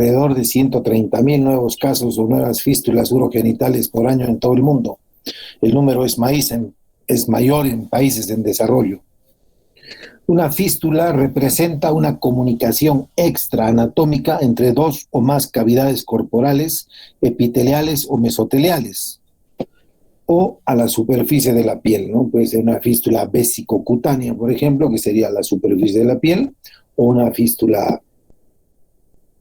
alrededor de 130.000 nuevos casos o nuevas fístulas urogenitales por año en todo el mundo. El número es mayor en países en desarrollo. Una fístula representa una comunicación extraanatómica entre dos o más cavidades corporales, epiteliales o mesoteliales, o a la superficie de la piel, ¿no? Puede ser una fístula vesicocutánea, por ejemplo, que sería la superficie de la piel, o una fístula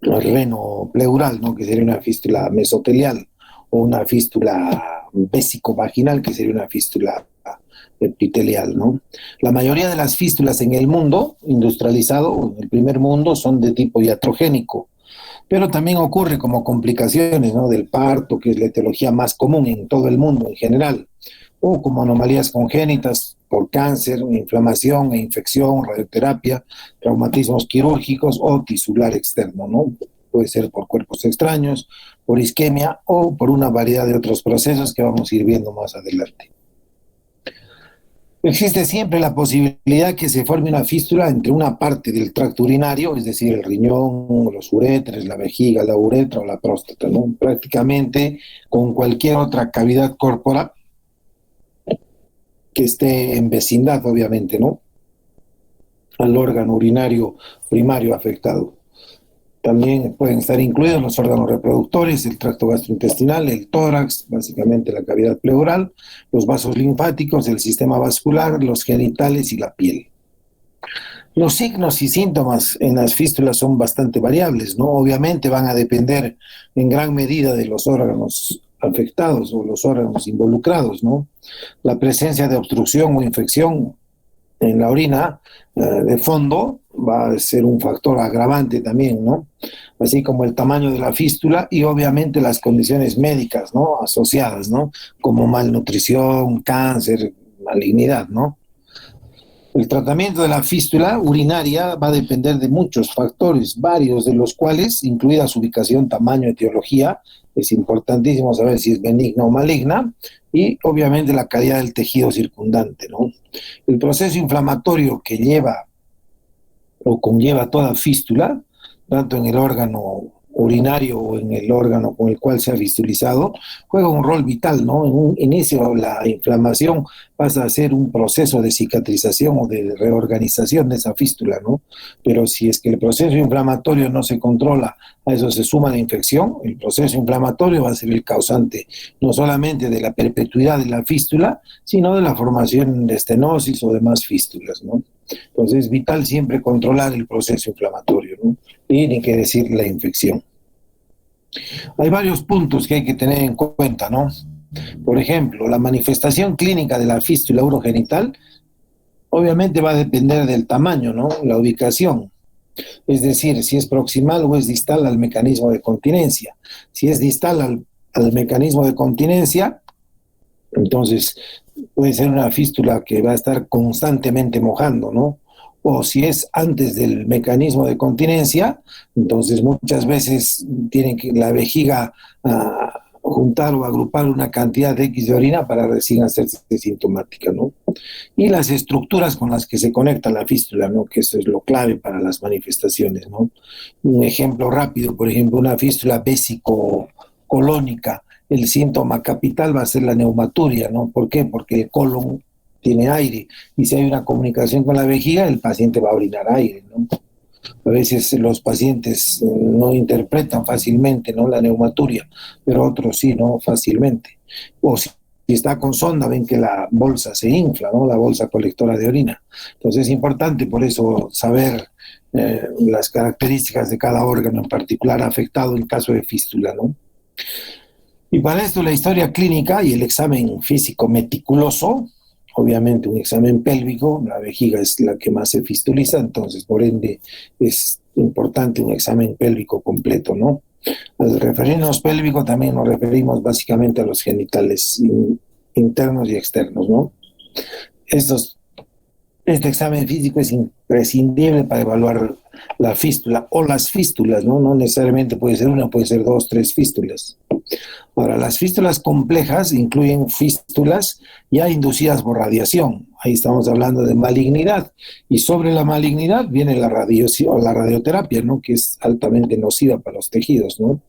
renopleural, ¿no? Que sería una fístula mesotelial, o una fístula vesicovaginal, que sería una fístula epitelial, ¿no? La mayoría de las fístulas en el mundo industrializado, en el primer mundo, son de tipo iatrogénico, pero también ocurre como complicaciones, ¿no?, del parto, que es la etiología más común en todo el mundo en general, o como anomalías congénitas por cáncer, inflamación e infección, radioterapia, traumatismos quirúrgicos o tisular externo, ¿no? Puede ser por cuerpos extraños, por isquemia o por una variedad de otros procesos que vamos a ir viendo más adelante. Existe siempre la posibilidad que se forme una fístula entre una parte del tracto urinario, es decir, el riñón, los uretres, la vejiga, la uretra o la próstata, ¿no? Prácticamente con cualquier otra cavidad corporal que esté en vecindad, obviamente, ¿no?, al órgano urinario primario afectado. También pueden estar incluidos los órganos reproductores, el tracto gastrointestinal, el tórax, básicamente la cavidad pleural, los vasos linfáticos, el sistema vascular, los genitales y la piel. Los signos y síntomas en las fístulas son bastante variables, ¿no? Obviamente van a depender en gran medida de los órganos afectados o los órganos involucrados, ¿no? La presencia de obstrucción o infección en la orina de fondo va a ser un factor agravante también, ¿no? Así como el tamaño de la fístula y obviamente las condiciones médicas, ¿no?, asociadas, ¿no?, como malnutrición, cáncer, malignidad, ¿no? El tratamiento de la fístula urinaria va a depender de muchos factores, varios de los cuales, incluida su ubicación, tamaño, etiología, es importantísimo saber si es benigna o maligna, y obviamente la calidad del tejido circundante, ¿no? El proceso inflamatorio que lleva o conlleva toda fístula, tanto en el órgano urinario o en el órgano con el cual se ha fistulizado, juega un rol vital, ¿no? En un inicio la inflamación pasa a ser un proceso de cicatrización o de reorganización de esa fístula, ¿no? Pero si es que el proceso inflamatorio no se controla, a eso se suma la infección, el proceso inflamatorio va a ser el causante no solamente de la perpetuidad de la fístula, sino de la formación de estenosis o demás fístulas, ¿no? Entonces es vital siempre controlar el proceso inflamatorio, ¿no? Y ni que decir la infección. Hay varios puntos que hay que tener en cuenta, ¿no? Por ejemplo, la manifestación clínica de la fístula urogenital obviamente va a depender del tamaño, ¿no?, la ubicación. Es decir, si es proximal o es distal al mecanismo de continencia. Si es distal al mecanismo de continencia, entonces puede ser una fístula que va a estar constantemente mojando, ¿no? O si es antes del mecanismo de continencia, entonces muchas veces tiene que la vejiga juntar o agrupar una cantidad de X de orina para recién hacerse sintomática, ¿no? Y las estructuras con las que se conecta la fístula, ¿no?, que eso es lo clave para las manifestaciones, ¿no? Un ejemplo rápido, por ejemplo, una fístula vesico-colónica, el síntoma capital va a ser la neumaturia, ¿no? ¿Por qué? Porque el colon tiene aire y si hay una comunicación con la vejiga, el paciente va a orinar aire, ¿no? A veces los pacientes no interpretan fácilmente, ¿no?, la neumaturia, pero otros sí, ¿no?, fácilmente. O si está con sonda, ven que la bolsa se infla, ¿no?, la bolsa colectora de orina. Entonces es importante por eso saber las características de cada órgano en particular afectado en caso de fístula, ¿no? Y para esto la historia clínica y el examen físico meticuloso, obviamente un examen pélvico, la vejiga es la que más se fistuliza, entonces por ende es importante un examen pélvico completo, ¿no? Al referirnos pélvico también nos referimos básicamente a los genitales internos y externos, ¿no? Este examen físico es imprescindible para evaluar la fístula o las fístulas, ¿no? No necesariamente puede ser una, puede ser dos, tres fístulas. Ahora, las fístulas complejas incluyen fístulas ya inducidas por radiación. Ahí estamos hablando de malignidad. Y sobre la malignidad viene la radioterapia, ¿no? Que es altamente nociva para los tejidos, ¿no?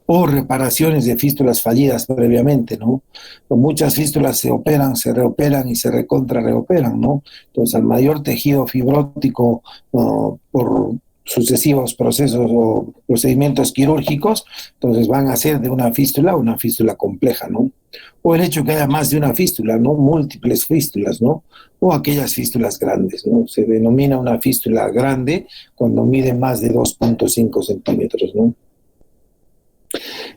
O reparaciones de fístulas fallidas previamente, ¿no? Muchas fístulas se operan, se reoperan y se recontra reoperan, ¿no? Entonces, al mayor tejido fibrótico por sucesivos procesos o procedimientos quirúrgicos, entonces van a ser de una fístula compleja, ¿no? O el hecho que haya más de una fístula, ¿no? Múltiples fístulas, ¿no? O aquellas fístulas grandes, ¿no? Se denomina una fístula grande cuando mide más de 2.5 centímetros, ¿no?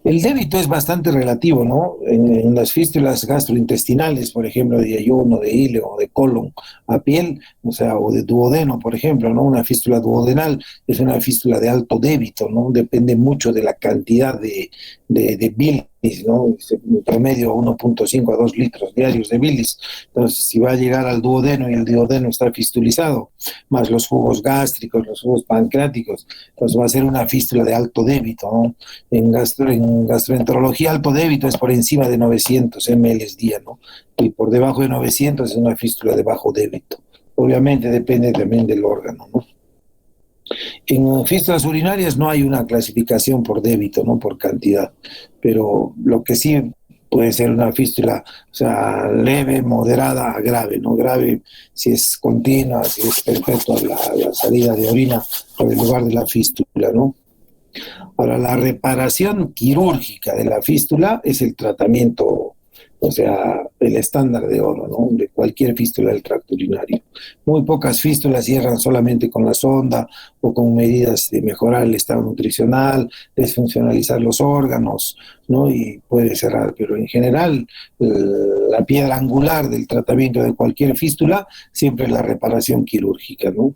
El débito es bastante relativo, ¿no? En las fístulas gastrointestinales, por ejemplo, de ayuno, de íleo, de colon a piel, o sea, o de duodeno, por ejemplo, ¿no? Una fístula duodenal es una fístula de alto débito, ¿no? Depende mucho de la cantidad de bilis, ¿no? En promedio 1.5 a 2 litros diarios de bilis. Entonces, si va a llegar al duodeno y el duodeno está fistulizado, más los jugos gástricos, los jugos pancreáticos, entonces va a ser una fístula de alto débito, ¿no? En gastroenterología, alto débito es por encima de 900 ml día, ¿no? Y por debajo de 900 es una fístula de bajo débito. Obviamente depende también del órgano, ¿no? En fístulas urinarias no hay una clasificación por débito, no por cantidad, pero lo que sí puede ser una fístula, o sea, leve, moderada a grave, ¿no? Grave si es continua, si es perpetua la salida de orina por el lugar de la fístula, ¿no? Ahora, la reparación quirúrgica de la fístula es el tratamiento, o sea, el estándar de oro, ¿no? De cualquier fístula del tracto urinario. Muy pocas fístulas cierran solamente con la sonda o con medidas de mejorar el estado nutricional, desfuncionalizar los órganos, ¿no? Y puede cerrar, pero en general la piedra angular del tratamiento de cualquier fístula siempre es la reparación quirúrgica, ¿no?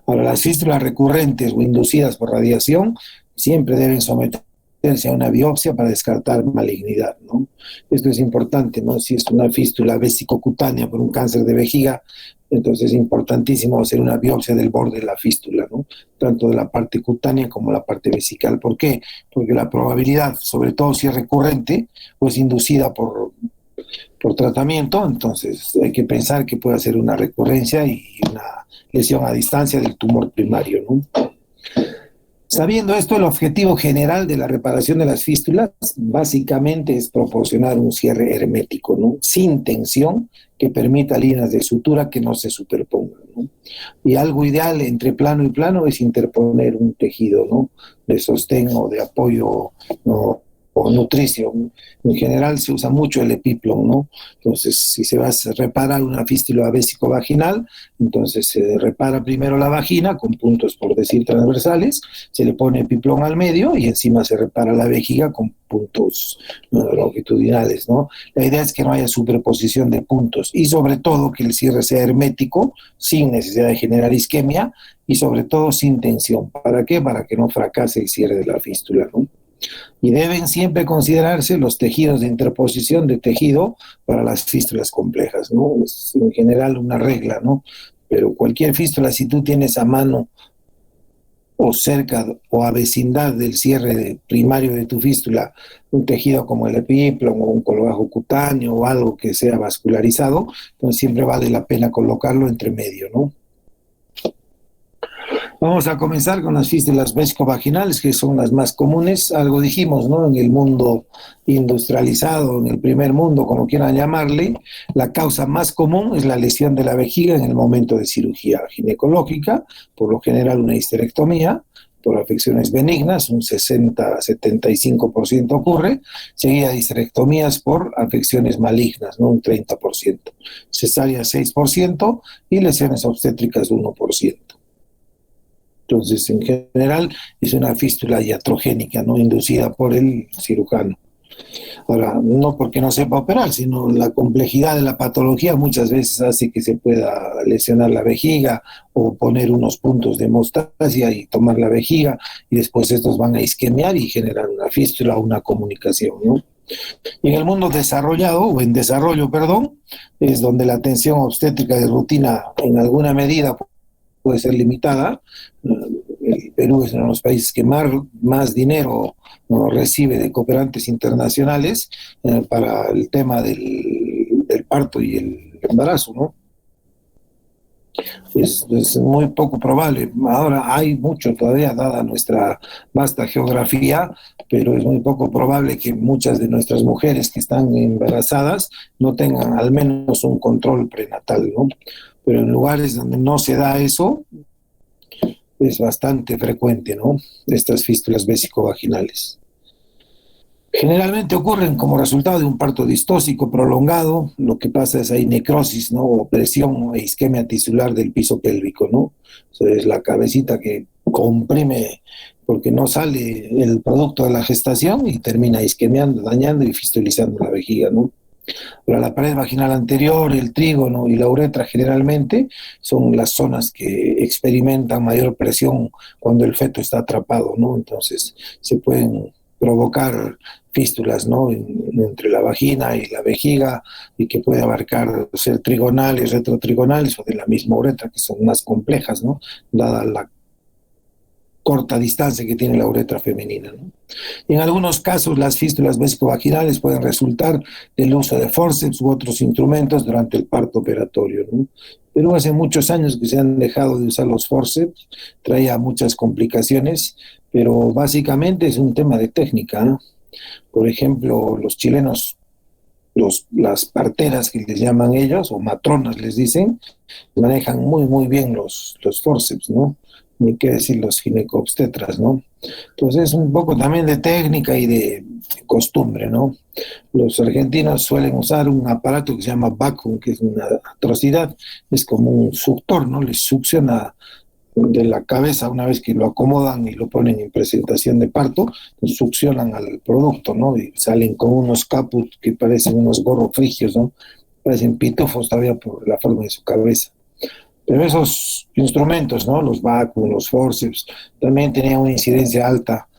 Ahora, las fístulas recurrentes o inducidas por radiación siempre deben someterse a una biopsia para descartar malignidad, ¿no? Esto es importante, ¿no? Si es una fístula vesicocutánea por un cáncer de vejiga, entonces es importantísimo hacer una biopsia del borde de la fístula, ¿no? Tanto de la parte cutánea como la parte vesical. ¿Por qué? Porque la probabilidad, sobre todo si es recurrente o es inducida por tratamiento, entonces hay que pensar que puede ser una recurrencia y una lesión a distancia del tumor primario, ¿no? Sabiendo esto, el objetivo general de la reparación de las fístulas básicamente es proporcionar un cierre hermético, ¿no? Sin tensión, que permita líneas de sutura que no se superpongan, ¿no? Y algo ideal entre plano y plano es interponer un tejido, ¿no? De sostén o de apoyo, ¿no? O nutricio. En general se usa mucho el epiplom, ¿no? Entonces, si se va a reparar una fístula vésico-vaginal, entonces se repara primero la vagina con puntos, por decir, transversales, se le pone epiplom al medio y encima se repara la vejiga con puntos longitudinales, ¿no? La idea es que no haya superposición de puntos y sobre todo que el cierre sea hermético, sin necesidad de generar isquemia y sobre todo sin tensión. ¿Para qué? Para que no fracase el cierre de la fístula, ¿no? Y deben siempre considerarse los tejidos de interposición de tejido para las fístulas complejas, ¿no? Es en general una regla, ¿no? Pero cualquier fístula, si tú tienes a mano o cerca o a vecindad del cierre primario de tu fístula un tejido como el epiplom o un colgajo cutáneo o algo que sea vascularizado, entonces siempre vale la pena colocarlo entre medio, ¿no? Vamos a comenzar con las fístulas vésico-vaginales, que son las más comunes. Algo dijimos, ¿no? En el mundo industrializado, en el primer mundo, como quieran llamarle, la causa más común es la lesión de la vejiga en el momento de cirugía ginecológica, por lo general una histerectomía, por afecciones benignas, un 60-75% ocurre, seguida de histerectomías por afecciones malignas, ¿no? Un 30%, cesárea 6% y lesiones obstétricas 1%. Entonces, en general, es una fístula iatrogénica, ¿no? Inducida por el cirujano. Ahora, no porque no sepa operar, sino la complejidad de la patología muchas veces hace que se pueda lesionar la vejiga o poner unos puntos de hemostasia y tomar la vejiga y después estos van a isquemiar y generar una fístula o una comunicación, ¿no? Y en el mundo desarrollado, o en desarrollo, perdón, es donde la atención obstétrica de rutina en alguna medida puede ser limitada. El Perú es uno de los países que más dinero ¿no? Recibe de cooperantes internacionales para el tema del parto y el embarazo, ¿no? Es muy poco probable. Ahora hay mucho todavía, dada nuestra vasta geografía, pero es muy poco probable que muchas de nuestras mujeres que están embarazadas no tengan al menos un control prenatal, ¿no? Pero en lugares donde no se da eso, es bastante frecuente, ¿no? Estas fístulas vésico-vaginales. Generalmente ocurren como resultado de un parto distóxico prolongado. Lo que pasa es hay necrosis, ¿no? O presión e isquemia tisular del piso pélvico, ¿no? O sea, es la cabecita que comprime porque no sale el producto de la gestación y termina isquemiando, dañando y fistulizando la vejiga, ¿no? Pero la pared vaginal anterior, el trígono y la uretra generalmente son las zonas que experimentan mayor presión cuando el feto está atrapado, ¿no? Entonces se pueden provocar fístulas, ¿no? Entre la vagina y la vejiga, y que puede abarcar ser trigonales, retrotrigonales o de la misma uretra, que son más complejas, ¿no? Dada la corta distancia que tiene la uretra femenina, ¿no? En algunos casos, las fístulas vésico-vaginales pueden resultar del uso de forceps u otros instrumentos durante el parto operatorio, ¿no? Pero hace muchos años que se han dejado de usar los forceps, traía muchas complicaciones, pero básicamente es un tema de técnica, ¿no? Por ejemplo, los chilenos, las parteras que les llaman ellos, o matronas les dicen, manejan muy bien los forceps, ¿no? Ni qué decir los ginecobstetras, ¿no? Entonces es un poco también de técnica y de costumbre, ¿no? Los argentinos suelen usar un aparato que se llama vacuum, que es una atrocidad, es como un suctor, ¿no? Les succiona de la cabeza una vez que lo acomodan y lo ponen en presentación de parto, pues succionan al producto, ¿no? Y salen con unos caput que parecen unos gorros frigios, ¿no? Parecen pitufos todavía por la forma de su cabeza. Pero esos instrumentos, ¿no? Los vacuum, los forceps, también tenían una incidencia alta,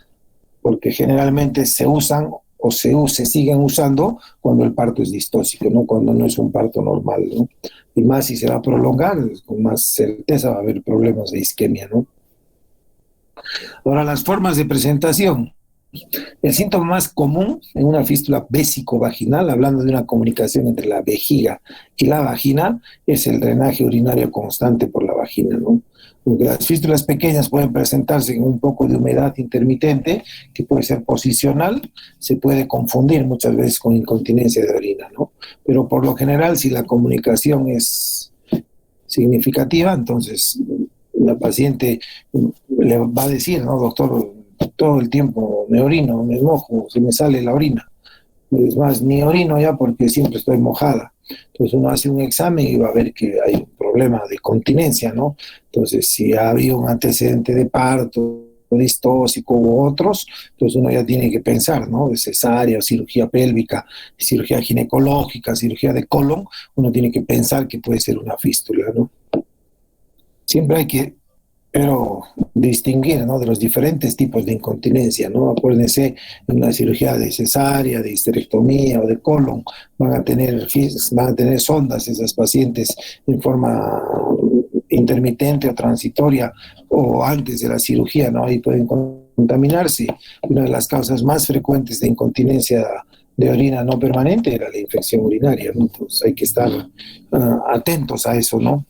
porque generalmente se usan o se siguen usando cuando el parto es distóxico, ¿no? Cuando no es un parto normal, ¿no? Y más si se va a prolongar, con más certeza va a haber problemas de isquemia, ¿no? Ahora, las formas de presentación. El síntoma más común en una fístula vésico-vaginal, hablando de una comunicación entre la vejiga y la vagina, es el drenaje urinario constante por la vagina, ¿no? Porque las fístulas pequeñas pueden presentarse en un poco de humedad intermitente, que puede ser posicional, se puede confundir muchas veces con incontinencia de orina, ¿no? Pero por lo general, si la comunicación es significativa, entonces la paciente le va a decir, ¿no, doctor? Todo el tiempo me orino, me mojo, se me sale la orina. Es más, ni orino ya porque siempre estoy mojada. Entonces uno hace un examen y va a ver que hay un problema de continencia, ¿no? Entonces, si ha habido un antecedente de parto, distóxico u otros, entonces uno ya tiene que pensar, ¿no? De cesárea, cirugía pélvica, cirugía ginecológica, cirugía de colon, uno tiene que pensar que puede ser una fístula, ¿no? Siempre hay que pero distinguir, ¿no? De los diferentes tipos de incontinencia, ¿no? Acuérdense, en una cirugía de cesárea, de histerectomía o de colon, van a tener sondas esas pacientes en forma intermitente o transitoria o antes de la cirugía, ¿no? Ahí pueden contaminarse. Una de las causas más frecuentes de incontinencia de orina no permanente era la infección urinaria, ¿no? Entonces hay que estar atentos a eso, ¿no?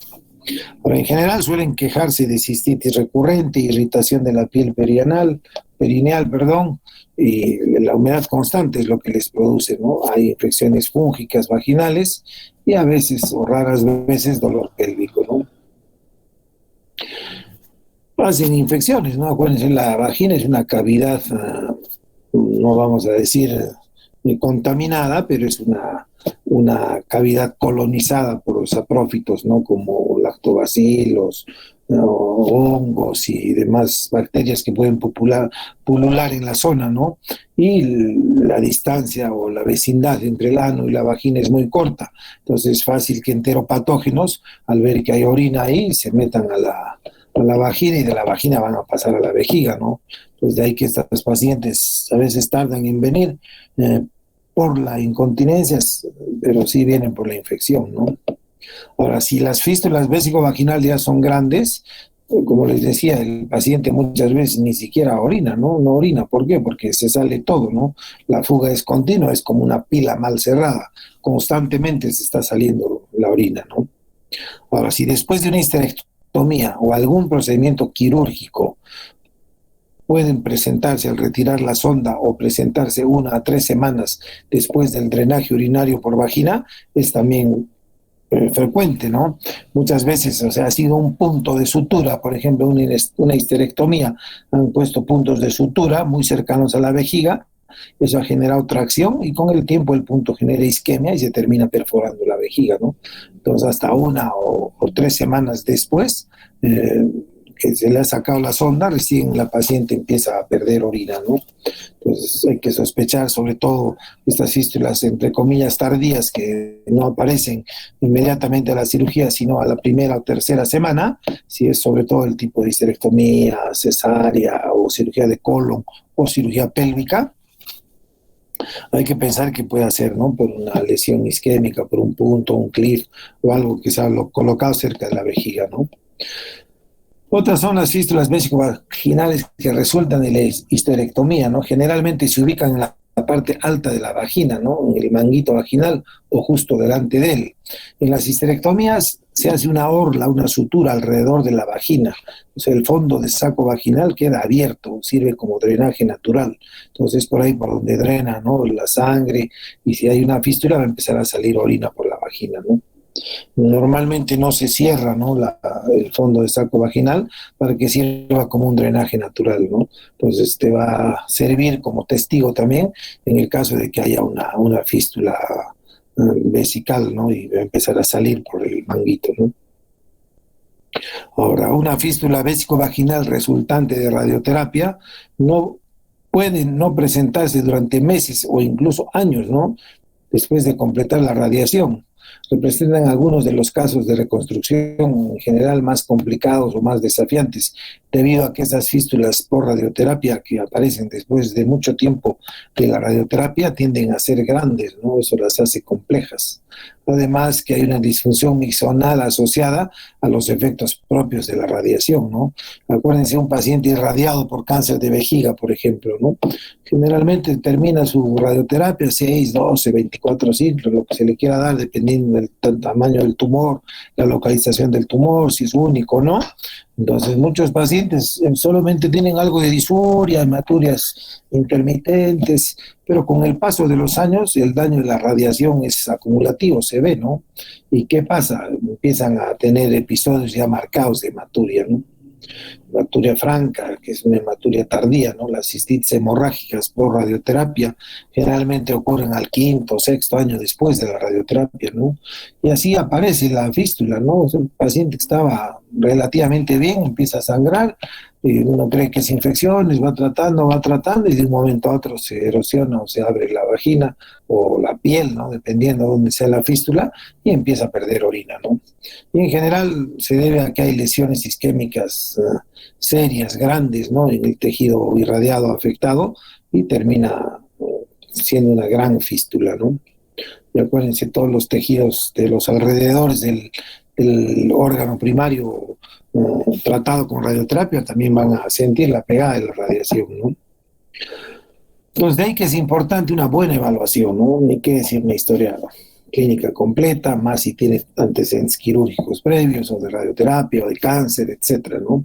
Pero en general suelen quejarse de cistitis recurrente, irritación de la piel perineal, perdón, y la humedad constante es lo que les produce, ¿no? Hay infecciones fúngicas vaginales y a veces, o raras veces, dolor pélvico, ¿no? Hacen infecciones, ¿no? Acuérdense, la vagina es una cavidad, no vamos a decir contaminada, pero es una cavidad colonizada por los saprófitos, ¿no? Como lactobacilos, ¿no? Hongos y demás bacterias que pueden pulular en la zona, ¿no? Y la distancia o la vecindad entre el ano y la vagina es muy corta, entonces es fácil que enteropatógenos, al ver que hay orina ahí, se metan a la vagina y de la vagina van a pasar a la vejiga, ¿no? Pues de ahí que estas pacientes a veces tardan en venir por la incontinencia, pero sí vienen por la infección, ¿no? Ahora, si las fístulas vésico-vaginales ya son grandes, como les decía, el paciente muchas veces ni siquiera orina, ¿no? No orina. ¿Por qué? Porque se sale todo, ¿no? La fuga es continua, es como una pila mal cerrada. Constantemente se está saliendo la orina, ¿no? Ahora, si después de una histerectomía o algún procedimiento quirúrgico pueden presentarse al retirar la sonda o presentarse 1 a 3 semanas después del drenaje urinario por vagina, es también frecuente, ¿no? Muchas veces, o sea, ha sido un punto de sutura, por ejemplo, una histerectomía, han puesto puntos de sutura muy cercanos a la vejiga, eso ha generado tracción y con el tiempo el punto genera isquemia y se termina perforando la vejiga, ¿no? Entonces, hasta 1 o 3 semanas después, que se le ha sacado la sonda, recién la paciente empieza a perder orina, ¿no? Entonces hay que sospechar sobre todo estas fístulas, entre comillas, tardías, que no aparecen inmediatamente a la cirugía, sino a la primera o tercera semana, si es sobre todo el tipo de histerectomía, cesárea o cirugía de colon o cirugía pélvica. Hay que pensar que puede ser, ¿no? Por una lesión isquémica, por un punto, un cliff o algo que se ha colocado cerca de la vejiga, ¿no? Otras son las fístulas vesicovaginales que resultan de la histerectomía, ¿no? Generalmente se ubican en la parte alta de la vagina, ¿no? En el manguito vaginal o justo delante de él. En las histerectomías se hace una orla, una sutura alrededor de la vagina. O sea, el fondo del saco vaginal queda abierto, sirve como drenaje natural. Entonces, por ahí por donde drena, ¿no? La sangre, y si hay una fístula va a empezar a salir orina por la vagina, ¿no? Normalmente no se cierra, ¿no? El fondo del saco vaginal para que sirva como un drenaje natural, ¿no? Entonces te va a servir como testigo también en el caso de que haya una fístula vesical, ¿no? Y va a empezar a salir por el manguito, ¿no? Ahora, una fístula vésico-vaginal resultante de radioterapia no puede no presentarse durante meses o incluso años, ¿no? Después de completar la radiación. Representan algunos de los casos de reconstrucción en general más complicados o más desafiantes, debido a que esas fístulas por radioterapia que aparecen después de mucho tiempo de la radioterapia tienden a ser grandes, ¿no? Eso las hace complejas. Además que hay una disfunción mixonal asociada a los efectos propios de la radiación, ¿no? Acuérdense, un paciente irradiado por cáncer de vejiga, por ejemplo, ¿no? Generalmente termina su radioterapia 6, 12, 24 ciclos, lo que se le quiera dar, dependiendo del tamaño del tumor, la localización del tumor, si es único o no. Entonces, muchos pacientes solamente tienen algo de disfuria, hematurias intermitentes, pero con el paso de los años el daño de la radiación es acumulativo, se ve, ¿no? ¿Y qué pasa? Empiezan a tener episodios ya marcados de hematuria, ¿no? Hematuria franca, que es una hematuria tardía, ¿no? Las cistitis hemorrágicas por radioterapia generalmente ocurren al quinto o sexto año después de la radioterapia, ¿no? Y así aparece la fístula, ¿no? O sea, el paciente que estaba relativamente bien empieza a sangrar, y uno cree que es infecciones, va tratando, y de un momento a otro se erosiona o se abre la vagina o la piel, ¿no? Dependiendo de dónde sea la fístula, y empieza a perder orina, ¿no? Y en general se debe a que hay lesiones isquémicas serias, grandes, ¿no? En el tejido irradiado afectado, y termina siendo una gran fístula, ¿no? Y acuérdense, todos los tejidos de los alrededores del órgano primario tratado con radioterapia también van a sentir la pegada de la radiación, ¿no? Entonces, de ahí que es importante una buena evaluación, ¿no? Ni qué decir una historia clínica completa, más si tiene antecedentes quirúrgicos previos o de radioterapia o de cáncer, etcétera, ¿no?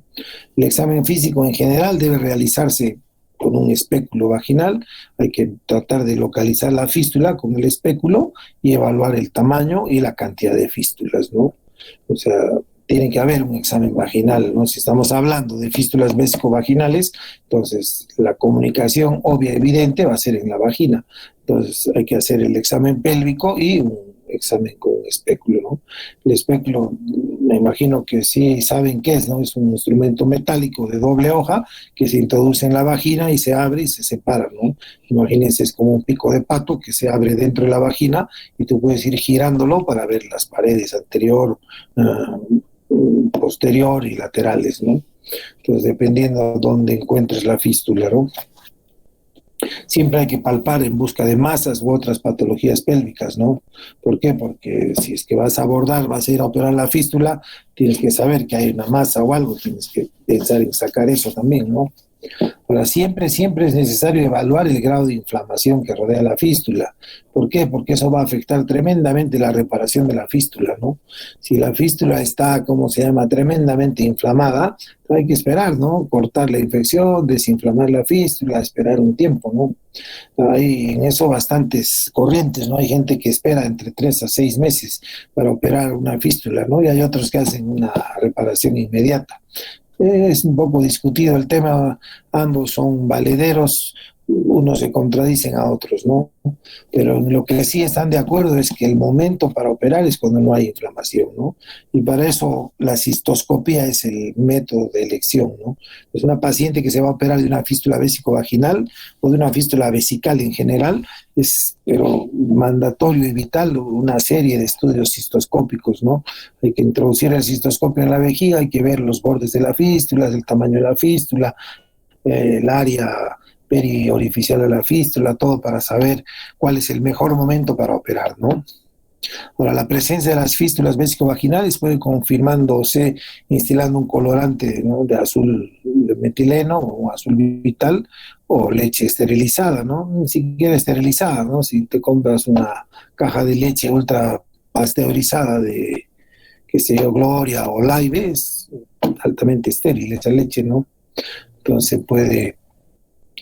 El examen físico en general debe realizarse con un espéculo vaginal. Hay que tratar de localizar la fístula con el espéculo y evaluar el tamaño y la cantidad de fístulas, ¿no? O sea, tiene que haber un examen vaginal, ¿no? Si estamos hablando de fístulas vesicovaginales, entonces la comunicación obvia y evidente va a ser en la vagina. Entonces hay que hacer el examen pélvico y un examen con espéculo, ¿no? El espéculo, me imagino que sí saben qué es, ¿no? Es un instrumento metálico de doble hoja que se introduce en la vagina y se abre y se separa, ¿no? Imagínense, es como un pico de pato que se abre dentro de la vagina y tú puedes ir girándolo para ver las paredes anterior, posterior y laterales, ¿no? Entonces, dependiendo de dónde encuentres la fístula, ¿no? Siempre hay que palpar en busca de masas u otras patologías pélvicas, ¿no? ¿Por qué? Porque si es que vas a abordar, vas a ir a operar la fístula, tienes que saber que hay una masa o algo, tienes que pensar en sacar eso también, ¿no? Ahora, siempre es necesario evaluar el grado de inflamación que rodea la fístula. ¿Por qué? Porque eso va a afectar tremendamente la reparación de la fístula, ¿no? Si la fístula está, ¿cómo se llama?, tremendamente inflamada, hay que esperar, ¿no? Cortar la infección, desinflamar la fístula, esperar un tiempo, ¿no? Hay en eso bastantes corrientes, ¿no? Hay gente que espera entre 3 a 6 meses para operar una fístula, ¿no? Y hay otros que hacen una reparación inmediata. Es un poco discutido el tema, ambos son valederos, unos se contradicen a otros, ¿no? Pero en lo que sí están de acuerdo es que el momento para operar es cuando no hay inflamación, ¿no? Y para eso la cistoscopía es el método de elección, ¿no? Es una paciente que se va a operar de una fístula vésico-vaginal o de una fístula vesical en general, es pero mandatorio y vital una serie de estudios cistoscópicos, ¿no? Hay que introducir el cistoscopio en la vejiga, hay que ver los bordes de la fístula, el tamaño de la fístula, el área periorificial de la fístula, todo para saber cuál es el mejor momento para operar, ¿no? Ahora, la presencia de las fístulas vésico-vaginales puede confirmándose instilando un colorante, ¿no?, de azul de metileno o azul vital o leche esterilizada, ¿no? Ni siquiera esterilizada, ¿no? Si te compras una caja de leche ultra pasteurizada de, qué sé yo, Gloria o Live, es altamente estéril esa leche, ¿no? Entonces puede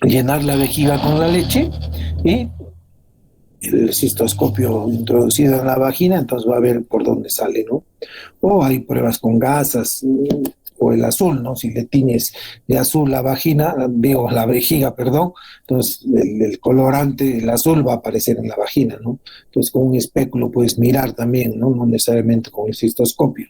llenar la vejiga con la leche y el cistoscopio introducido en la vagina, entonces va a ver por dónde sale, ¿no? O hay pruebas con gasas o el azul, ¿no? Si le tiñes de azul la vagina, digo, la vejiga, perdón, entonces el colorante, el azul va a aparecer en la vagina, ¿no? Entonces con un espéculo puedes mirar también, ¿no? No necesariamente con el cistoscopio.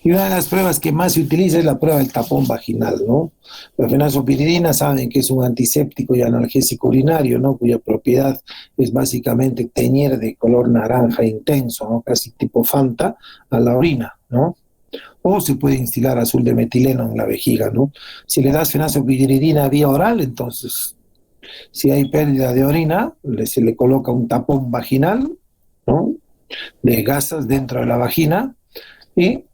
Y una de las pruebas que más se utiliza es la prueba del tapón vaginal, ¿no? La fenazopridina saben que es un antiséptico y analgésico urinario, ¿no? Cuya propiedad es básicamente teñir de color naranja intenso, ¿no? Casi tipo Fanta a la orina, ¿no? O se puede instilar azul de metileno en la vejiga, ¿no? Si le das fenazopridina vía oral, entonces, si hay pérdida de orina, se le coloca un tapón vaginal, ¿no?, de gasas dentro de la vagina y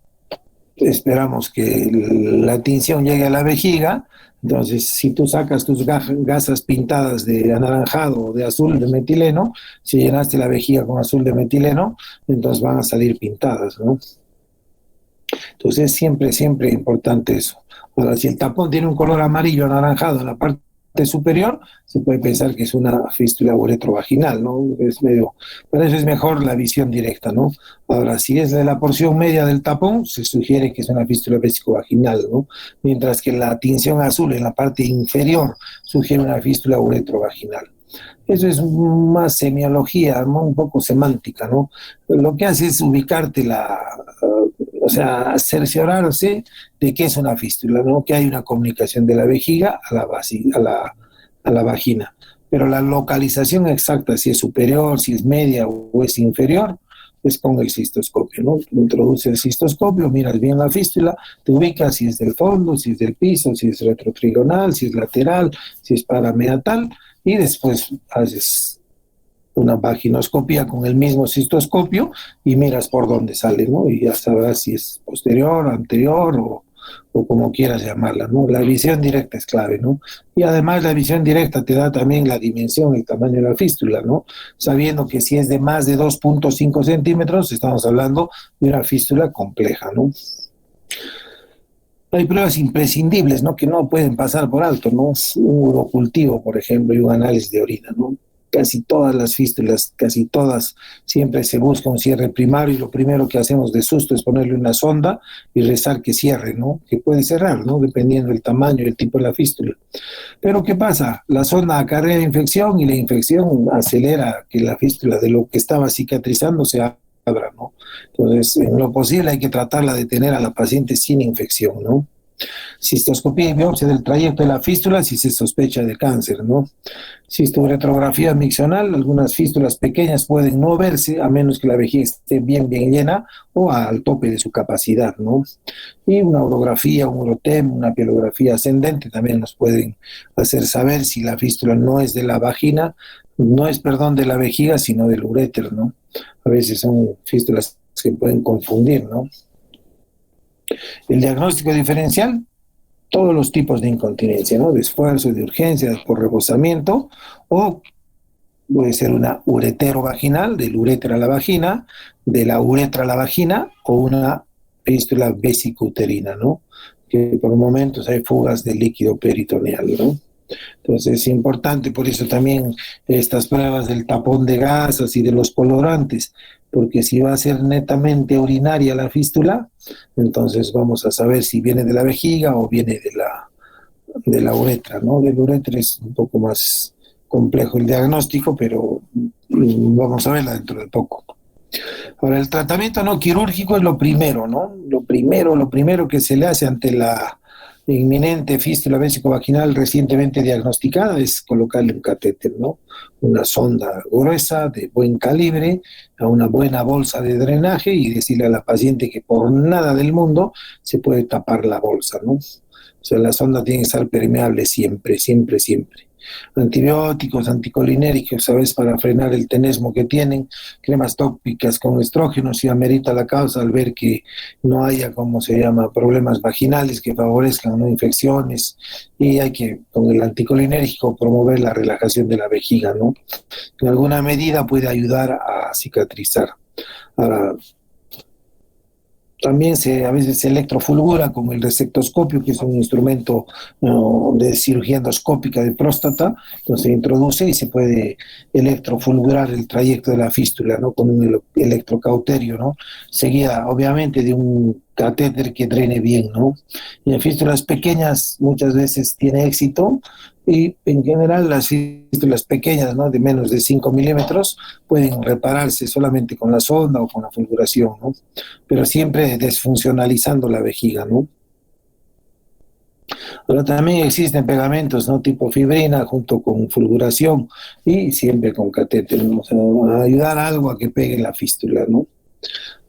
esperamos que la tinción llegue a la vejiga. Entonces, si tú sacas tus gasas pintadas de anaranjado o de azul de metileno, si llenaste la vejiga con azul de metileno, entonces van a salir pintadas, ¿no? Entonces, siempre importante eso. Ahora, si el tapón tiene un color amarillo anaranjado en la parte superior, se puede pensar que es una fístula uretrovaginal, ¿no? Es medio, para eso es mejor la visión directa, ¿no? Ahora, si es de la porción media del tapón, se sugiere que es una fístula vésico-vaginal, ¿no? Mientras que la tinción azul en la parte inferior sugiere una fístula uretrovaginal. Eso es más semiología, ¿no?, un poco semántica, ¿no? Lo que hace es ubicarte o sea, cerciorarse de que es una fístula, ¿no? Que hay una comunicación de la vejiga a la vagina. Pero la localización exacta, si es superior, si es media o es inferior, es con el cistoscopio, ¿no? Tú introduces el cistoscopio, miras bien la fístula, te ubicas si es del fondo, si es del piso, si es retrotrigonal, si es lateral, si es parameatal, y después haces una vaginoscopia con el mismo cistoscopio y miras por dónde sale, ¿no? Y ya sabrás si es posterior, anterior o como quieras llamarla, ¿no? La visión directa es clave, ¿no? Y además la visión directa te da también la dimensión, el tamaño de la fístula, ¿no? Sabiendo que si es de más de 2.5 centímetros, estamos hablando de una fístula compleja, ¿no? Hay pruebas imprescindibles, ¿no?, que no pueden pasar por alto, ¿no? Un urocultivo, por ejemplo, y un análisis de orina, ¿no? Casi todas las fístulas, casi todas, siempre se busca un cierre primario y lo primero que hacemos de susto es ponerle una sonda y rezar que cierre, ¿no? Que puede cerrar, ¿no?, dependiendo del tamaño y el tipo de la fístula. Pero ¿qué pasa? La sonda acarrea infección y la infección acelera que la fístula de lo que estaba cicatrizando se abra, ¿no? Entonces, en lo posible hay que tratarla de tener a la paciente sin infección, ¿no? Cistoscopía y biopsia del trayecto de la fístula si se sospecha de cáncer, ¿no? Cistourethografía miccional, algunas fístulas pequeñas pueden no verse a menos que la vejiga esté bien llena o al tope de su capacidad, ¿no? Y una urografía, un urotem, una pielografía ascendente también nos pueden hacer saber si la fístula no es de la vagina, no es, perdón, de la vejiga, sino del uréter, ¿no? A veces son fístulas que pueden confundir, ¿no? El diagnóstico diferencial, todos los tipos de incontinencia, ¿no? De esfuerzo, de urgencia, por rebosamiento, o puede ser una ureterovaginal, del uréter a la vagina, de la uretra a la vagina, o una fístula vesicuterina, ¿no? Que por momentos hay fugas de líquido peritoneal, ¿no? Entonces es importante, por eso también estas pruebas del tapón de gasas y de los colorantes, porque si va a ser netamente urinaria la fístula, entonces vamos a saber si viene de la vejiga o viene de la uretra, ¿no? Del uretra es un poco más complejo el diagnóstico, pero vamos a verla dentro de poco. Ahora, el tratamiento no quirúrgico es lo primero, ¿no? Lo primero que se le hace ante la inminente fístula vésico-vaginal recientemente diagnosticada es colocarle un catéter, ¿no? Una sonda gruesa, de buen calibre, a una buena bolsa de drenaje y decirle a la paciente que por nada del mundo se puede tapar la bolsa, ¿no? O sea, la sonda tiene que estar permeable siempre, siempre, siempre. Antibióticos, anticolinéricos, ¿sabes? Para frenar el tenesmo que tienen, cremas tópicas con estrógenos, si amerita la causa al ver que no haya, como se llama, problemas vaginales que favorezcan, ¿no? Infecciones, y hay que, con el anticolinérico, promover la relajación de la vejiga, ¿no? En alguna medida puede ayudar a cicatrizar. Ahora, también a veces se electrofulgura con el resectoscopio, que es un instrumento de cirugía endoscópica de próstata. Entonces se introduce y se puede electrofulgurar el trayecto de la fístula, ¿no? Con un electrocauterio, ¿no? Seguida, obviamente, de un catéter que drene bien, ¿no? Y en fístulas pequeñas muchas veces tiene éxito, y en general las fístulas pequeñas, ¿no? De menos de 5 milímetros pueden repararse solamente con la sonda o con la fulguración, ¿no? Pero siempre desfuncionalizando la vejiga, ¿no? Pero también existen pegamentos, ¿no? Tipo fibrina junto con fulguración y siempre con catéter, ¿no? O sea, a ayudar algo a que pegue la fístula, ¿no?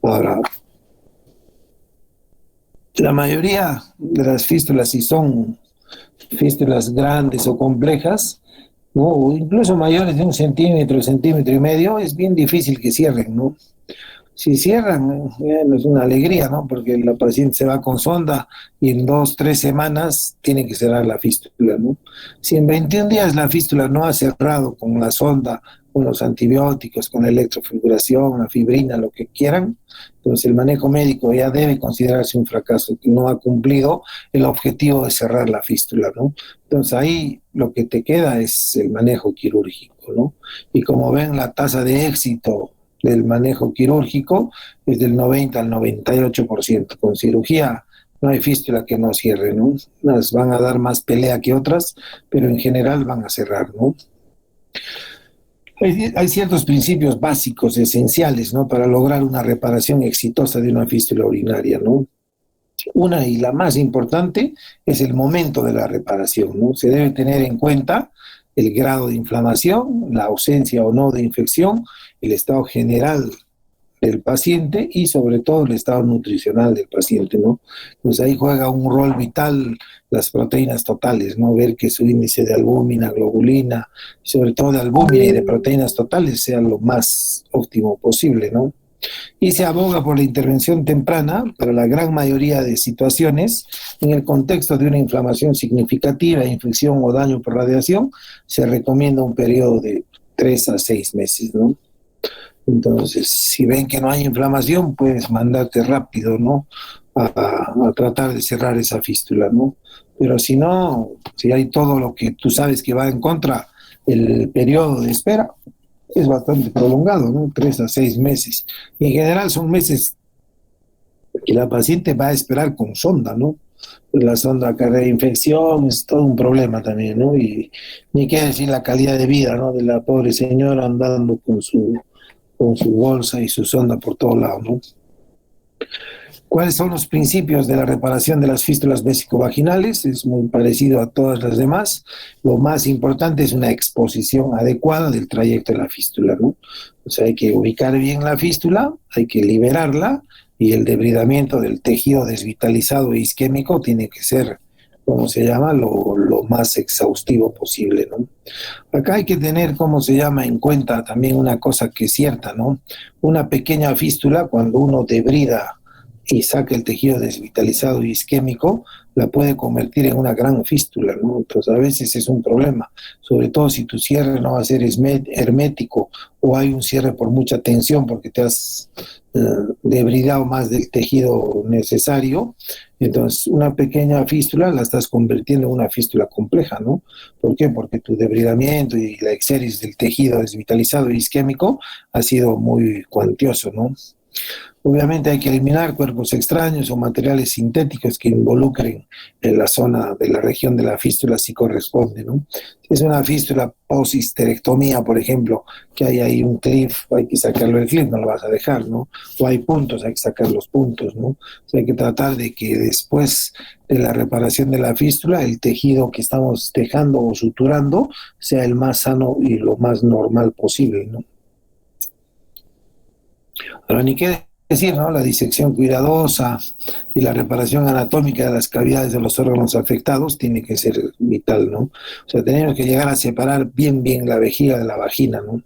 Ahora, la mayoría de las fístulas, si son fístulas grandes o complejas, ¿no? O incluso mayores de 1 centímetro y medio, es bien difícil que cierren, ¿no? Si cierran, es una alegría, ¿no? Porque la paciente se va con sonda y en 2, 3 semanas tiene que cerrar la fístula, ¿no? Si en 21 días la fístula no ha cerrado con la sonda, con los antibióticos, con la electrofiltración, la fibrina, lo que quieran, entonces el manejo médico ya debe considerarse un fracaso, que no ha cumplido el objetivo de cerrar la fístula, ¿no? Entonces ahí lo que te queda es el manejo quirúrgico, ¿no? Y como ven, la tasa de éxito del manejo quirúrgico es del 90 al 98%. Con cirugía no hay fístula que no cierre, ¿no? Unas van a dar más pelea que otras, pero en general van a cerrar, ¿no? Hay ciertos principios básicos, esenciales, ¿no? Para lograr una reparación exitosa de una fístula urinaria, ¿no? Una y la más importante es el momento de la reparación, ¿no? Se debe tener en cuenta el grado de inflamación, la ausencia o no de infección, el estado general del paciente y sobre todo el estado nutricional del paciente, ¿no? Pues ahí juega un rol vital las proteínas totales, ¿no? Ver que su índice de albúmina, globulina, sobre todo de albúmina y de proteínas totales sea lo más óptimo posible, ¿no? Y se aboga por la intervención temprana para la gran mayoría de situaciones. En el contexto de una inflamación significativa, infección o daño por radiación, se recomienda un periodo de 3 a 6 meses, ¿no? Entonces, si ven que no hay inflamación, puedes mandarte rápido, ¿no? A tratar de cerrar esa fístula, ¿no? Pero si no, si hay todo lo que tú sabes que va en contra, el periodo de espera es bastante prolongado, ¿no? 3 a 6 meses. Y en general son meses que la paciente va a esperar con sonda, ¿no? Pues la sonda carga infección es todo un problema también, ¿no? Y ni qué decir la calidad de vida, ¿no? De la pobre señora andando con su bolsa y su sonda por todos lados, ¿no? ¿Cuáles son los principios de la reparación de las fístulas vesicovaginales? Es muy parecido a todas las demás. Lo más importante es una exposición adecuada del trayecto de la fístula, ¿no? O sea, hay que ubicar bien la fístula, hay que liberarla y el debridamiento del tejido desvitalizado e isquémico tiene que ser, ¿cómo se llama?, lo más exhaustivo posible, ¿no? Acá hay que tener, ¿cómo se llama?, en cuenta también una cosa que es cierta, ¿no? Una pequeña fístula, cuando uno debrida y saca el tejido desvitalizado y isquémico, la puede convertir en una gran fístula, ¿no? Entonces a veces es un problema, sobre todo si tu cierre no va a ser hermético o hay un cierre por mucha tensión porque te has debridado más del tejido necesario. Entonces una pequeña fístula la estás convirtiendo en una fístula compleja, ¿no? ¿Por qué? Porque tu debridamiento y la exeris del tejido desvitalizado y isquémico ha sido muy cuantioso, ¿no? Obviamente hay que eliminar cuerpos extraños o materiales sintéticos que involucren en la zona de la región de la fístula si corresponde, ¿no? Si es una fístula post-histerectomía, por ejemplo, que hay ahí un cliff, hay que sacarlo del cliff, no lo vas a dejar, ¿no? O hay puntos, hay que sacar los puntos, ¿no? O sea, hay que tratar de que después de la reparación de la fístula, el tejido que estamos dejando o suturando sea el más sano y lo más normal posible, ¿no? Ahora, ni qué decir, ¿no? La disección cuidadosa y la reparación anatómica de las cavidades de los órganos afectados tiene que ser vital, ¿no? O sea, tenemos que llegar a separar bien la vejiga de la vagina, ¿no?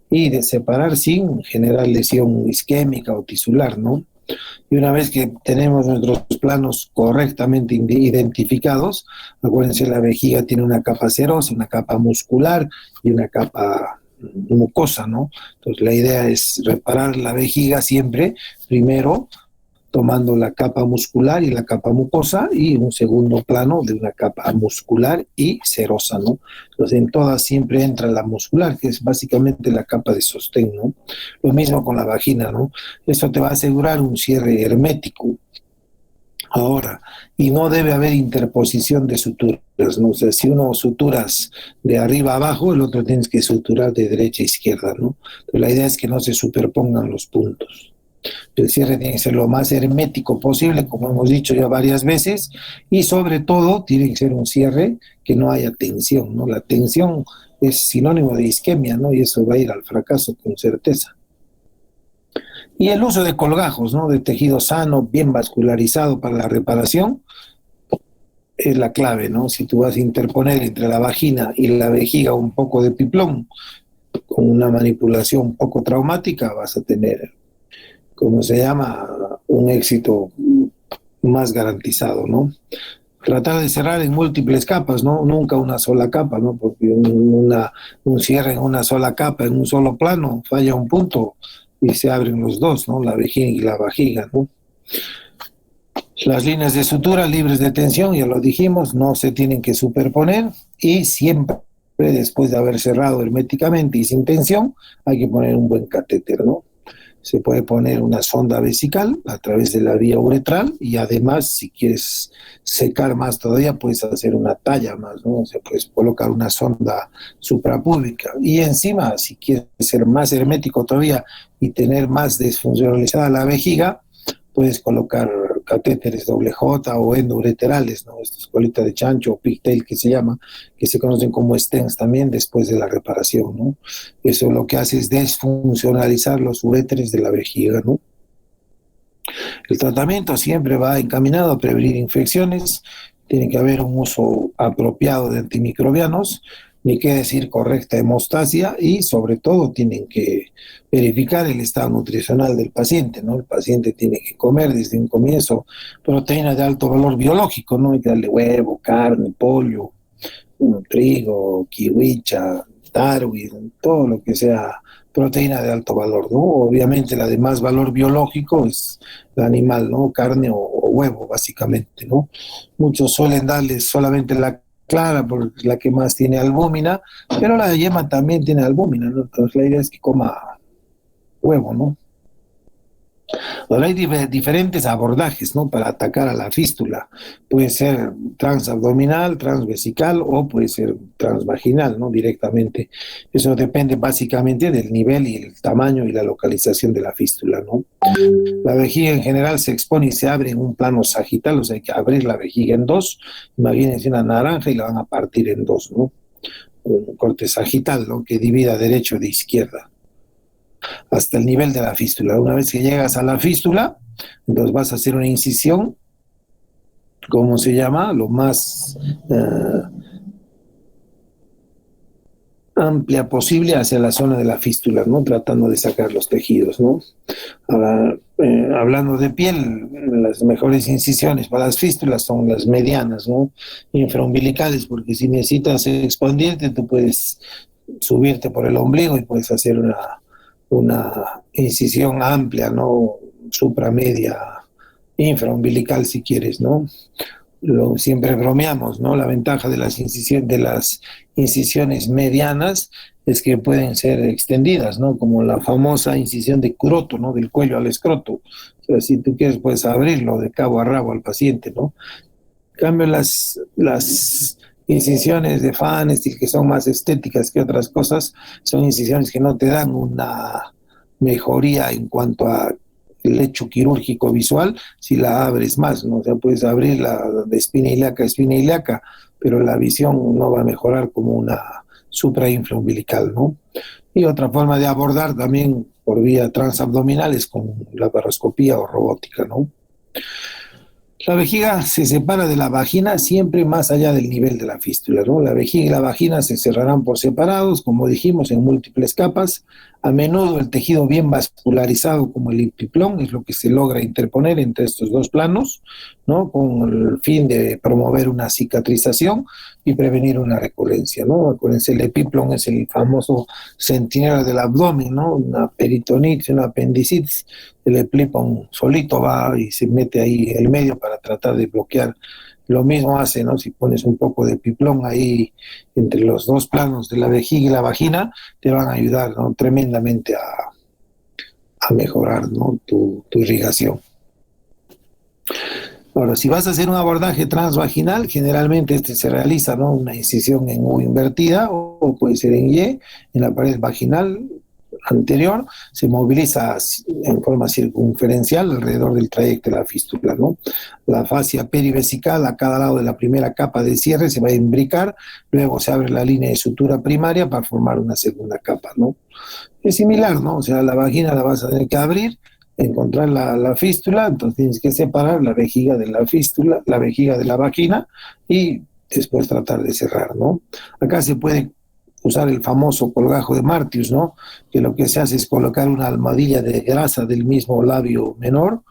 Y de separar sin generar lesión isquémica o tisular, ¿no? Y una vez que tenemos nuestros planos correctamente identificados, acuérdense, la vejiga tiene una capa serosa, una capa muscular y una capa mucosa, ¿no? Entonces la idea es reparar la vejiga siempre, primero tomando la capa muscular y la capa mucosa y un segundo plano de una capa muscular y serosa, ¿no? Entonces en todas siempre entra la muscular, que es básicamente la capa de sostén, ¿no? Lo mismo con la vagina, ¿no? Eso te va a asegurar un cierre hermético. Ahora, y no debe haber interposición de suturas, ¿no? O sea, si uno suturas de arriba a abajo, el otro tienes que suturar de derecha a izquierda, ¿no? Entonces, la idea es que no se superpongan los puntos. El cierre tiene que ser lo más hermético posible, como hemos dicho ya varias veces, y sobre todo tiene que ser un cierre que no haya tensión, ¿no? La tensión es sinónimo de isquemia, ¿no? Y eso va a ir al fracaso con certeza. Y el uso de colgajos, ¿no? De tejido sano, bien vascularizado para la reparación, es la clave, ¿no? Si tú vas a interponer entre la vagina y la vejiga un poco de piplón, con una manipulación poco traumática, vas a tener, ¿cómo se llama?, un éxito más garantizado, ¿no? Tratar de cerrar en múltiples capas, ¿no? Nunca una sola capa, ¿no? Porque un cierre en una sola capa, en un solo plano, falla un punto y se abren los dos, ¿no? La vejiga y la vagiga, ¿no? Las líneas de sutura libres de tensión, ya lo dijimos, no se tienen que superponer y siempre después de haber cerrado herméticamente y sin tensión, hay que poner un buen catéter, ¿no? Se puede poner una sonda vesical a través de la vía uretral y además, si quieres secar más todavía, puedes hacer una talla más, ¿no? O sea, puedes colocar una sonda suprapúbica. Y encima, si quieres ser más hermético todavía y tener más desfuncionalizada la vejiga, puedes colocar catéteres doble J o endoureterales, ¿no? Estas colitas de chancho o pigtail que se llama, que se conocen como stents también después de la reparación, ¿no? Eso lo que hace es desfuncionalizar los uréteres de la vejiga, ¿no? El tratamiento siempre va encaminado a prevenir infecciones, tiene que haber un uso apropiado de antimicrobianos, ni qué decir correcta hemostasia y sobre todo tienen que verificar el estado nutricional del paciente, ¿no? El paciente tiene que comer desde un comienzo proteínas de alto valor biológico, ¿no? Hay que darle huevo, carne, pollo, trigo, kiwicha, Darwin, todo lo que sea proteína de alto valor, ¿no? Obviamente la de más valor biológico es el animal, ¿no? Carne o huevo, básicamente, ¿no? Muchos suelen darles solamente la clara porque es la que más tiene albúmina, pero la de yema también tiene albúmina, ¿no? Entonces la idea es que coma huevo, ¿no? Ahora hay diferentes abordajes, ¿no? Para atacar a la fístula. Puede ser transabdominal, transvesical o puede ser transvaginal, ¿no? Directamente. Eso depende básicamente del nivel y el tamaño y la localización de la fístula, ¿no? La vejiga en general se expone y se abre en un plano sagital, o sea, hay que abrir la vejiga en dos, imagínense una naranja y la van a partir en dos, ¿no? Un corte sagital, ¿no? Que divida derecho de izquierda hasta el nivel de la fístula. Una vez que llegas a la fístula, entonces vas a hacer una incisión, ¿cómo se llama? Lo más amplia posible hacia la zona de la fístula, ¿no? Tratando de sacar los tejidos, ¿no? Ahora, hablando de piel, las mejores incisiones para las fístulas son las medianas, ¿no? Infraumbilicales, porque si necesitas expandirte, tú puedes subirte por el ombligo y puedes hacer una incisión amplia, ¿no? Supramedia, infraumbilical si quieres, ¿no? Siempre bromeamos, ¿no? La ventaja de las incisiones medianas es que pueden ser extendidas, ¿no? Como la famosa incisión de Kuroto, ¿no? Del cuello al escroto. O sea, si tú quieres, puedes abrirlo de cabo a rabo al paciente, ¿no? En cambio, las incisiones de Fanestil, que son más estéticas que otras cosas, son incisiones que no te dan una mejoría en cuanto a el hecho quirúrgico visual si la abres más, ¿no? O sea, puedes abrirla de espina ilíaca a espina ilíaca, pero la visión no va a mejorar como una suprainfraumbilical, ¿no? Y otra forma de abordar también por vía transabdominal es con la laparoscopía o robótica, ¿no? La vejiga se separa de la vagina siempre más allá del nivel de la fístula, ¿no? La vejiga y la vagina se cerrarán por separados, como dijimos, en múltiples capas. A menudo el tejido bien vascularizado, como el epiplón, es lo que se logra interponer entre estos dos planos, ¿no? Con el fin de promover una cicatrización y prevenir una recurrencia, ¿no? Acuérdense, el epiplón es el famoso centinela del abdomen, ¿no? Una peritonitis, una apendicitis, el epiplón solito va y se mete ahí en el medio para tratar de bloquear. Lo mismo hace, ¿no? Si pones un poco de epiplón ahí entre los dos planos de la vejiga y la vagina, te van a ayudar, ¿no? Tremendamente a mejorar, ¿no? Tu irrigación. Ahora, si vas a hacer un abordaje transvaginal, generalmente este se realiza, ¿no? Una incisión en U invertida o puede ser en Y, en la pared vaginal anterior, se moviliza en forma circunferencial alrededor del trayecto de la fístula, ¿no? La fascia perivesical a cada lado de la primera capa de cierre se va a imbricar, luego se abre la línea de sutura primaria para formar una segunda capa, ¿no? Es similar, ¿no? O sea, la vagina la vas a tener que abrir, encontrar la fístula, entonces tienes que separar la vejiga de la fístula, la vejiga de la vagina y después tratar de cerrar, ¿no? Acá se puede usar el famoso colgajo de Martius, ¿no? Que lo que se hace es colocar una almohadilla de grasa del mismo labio menor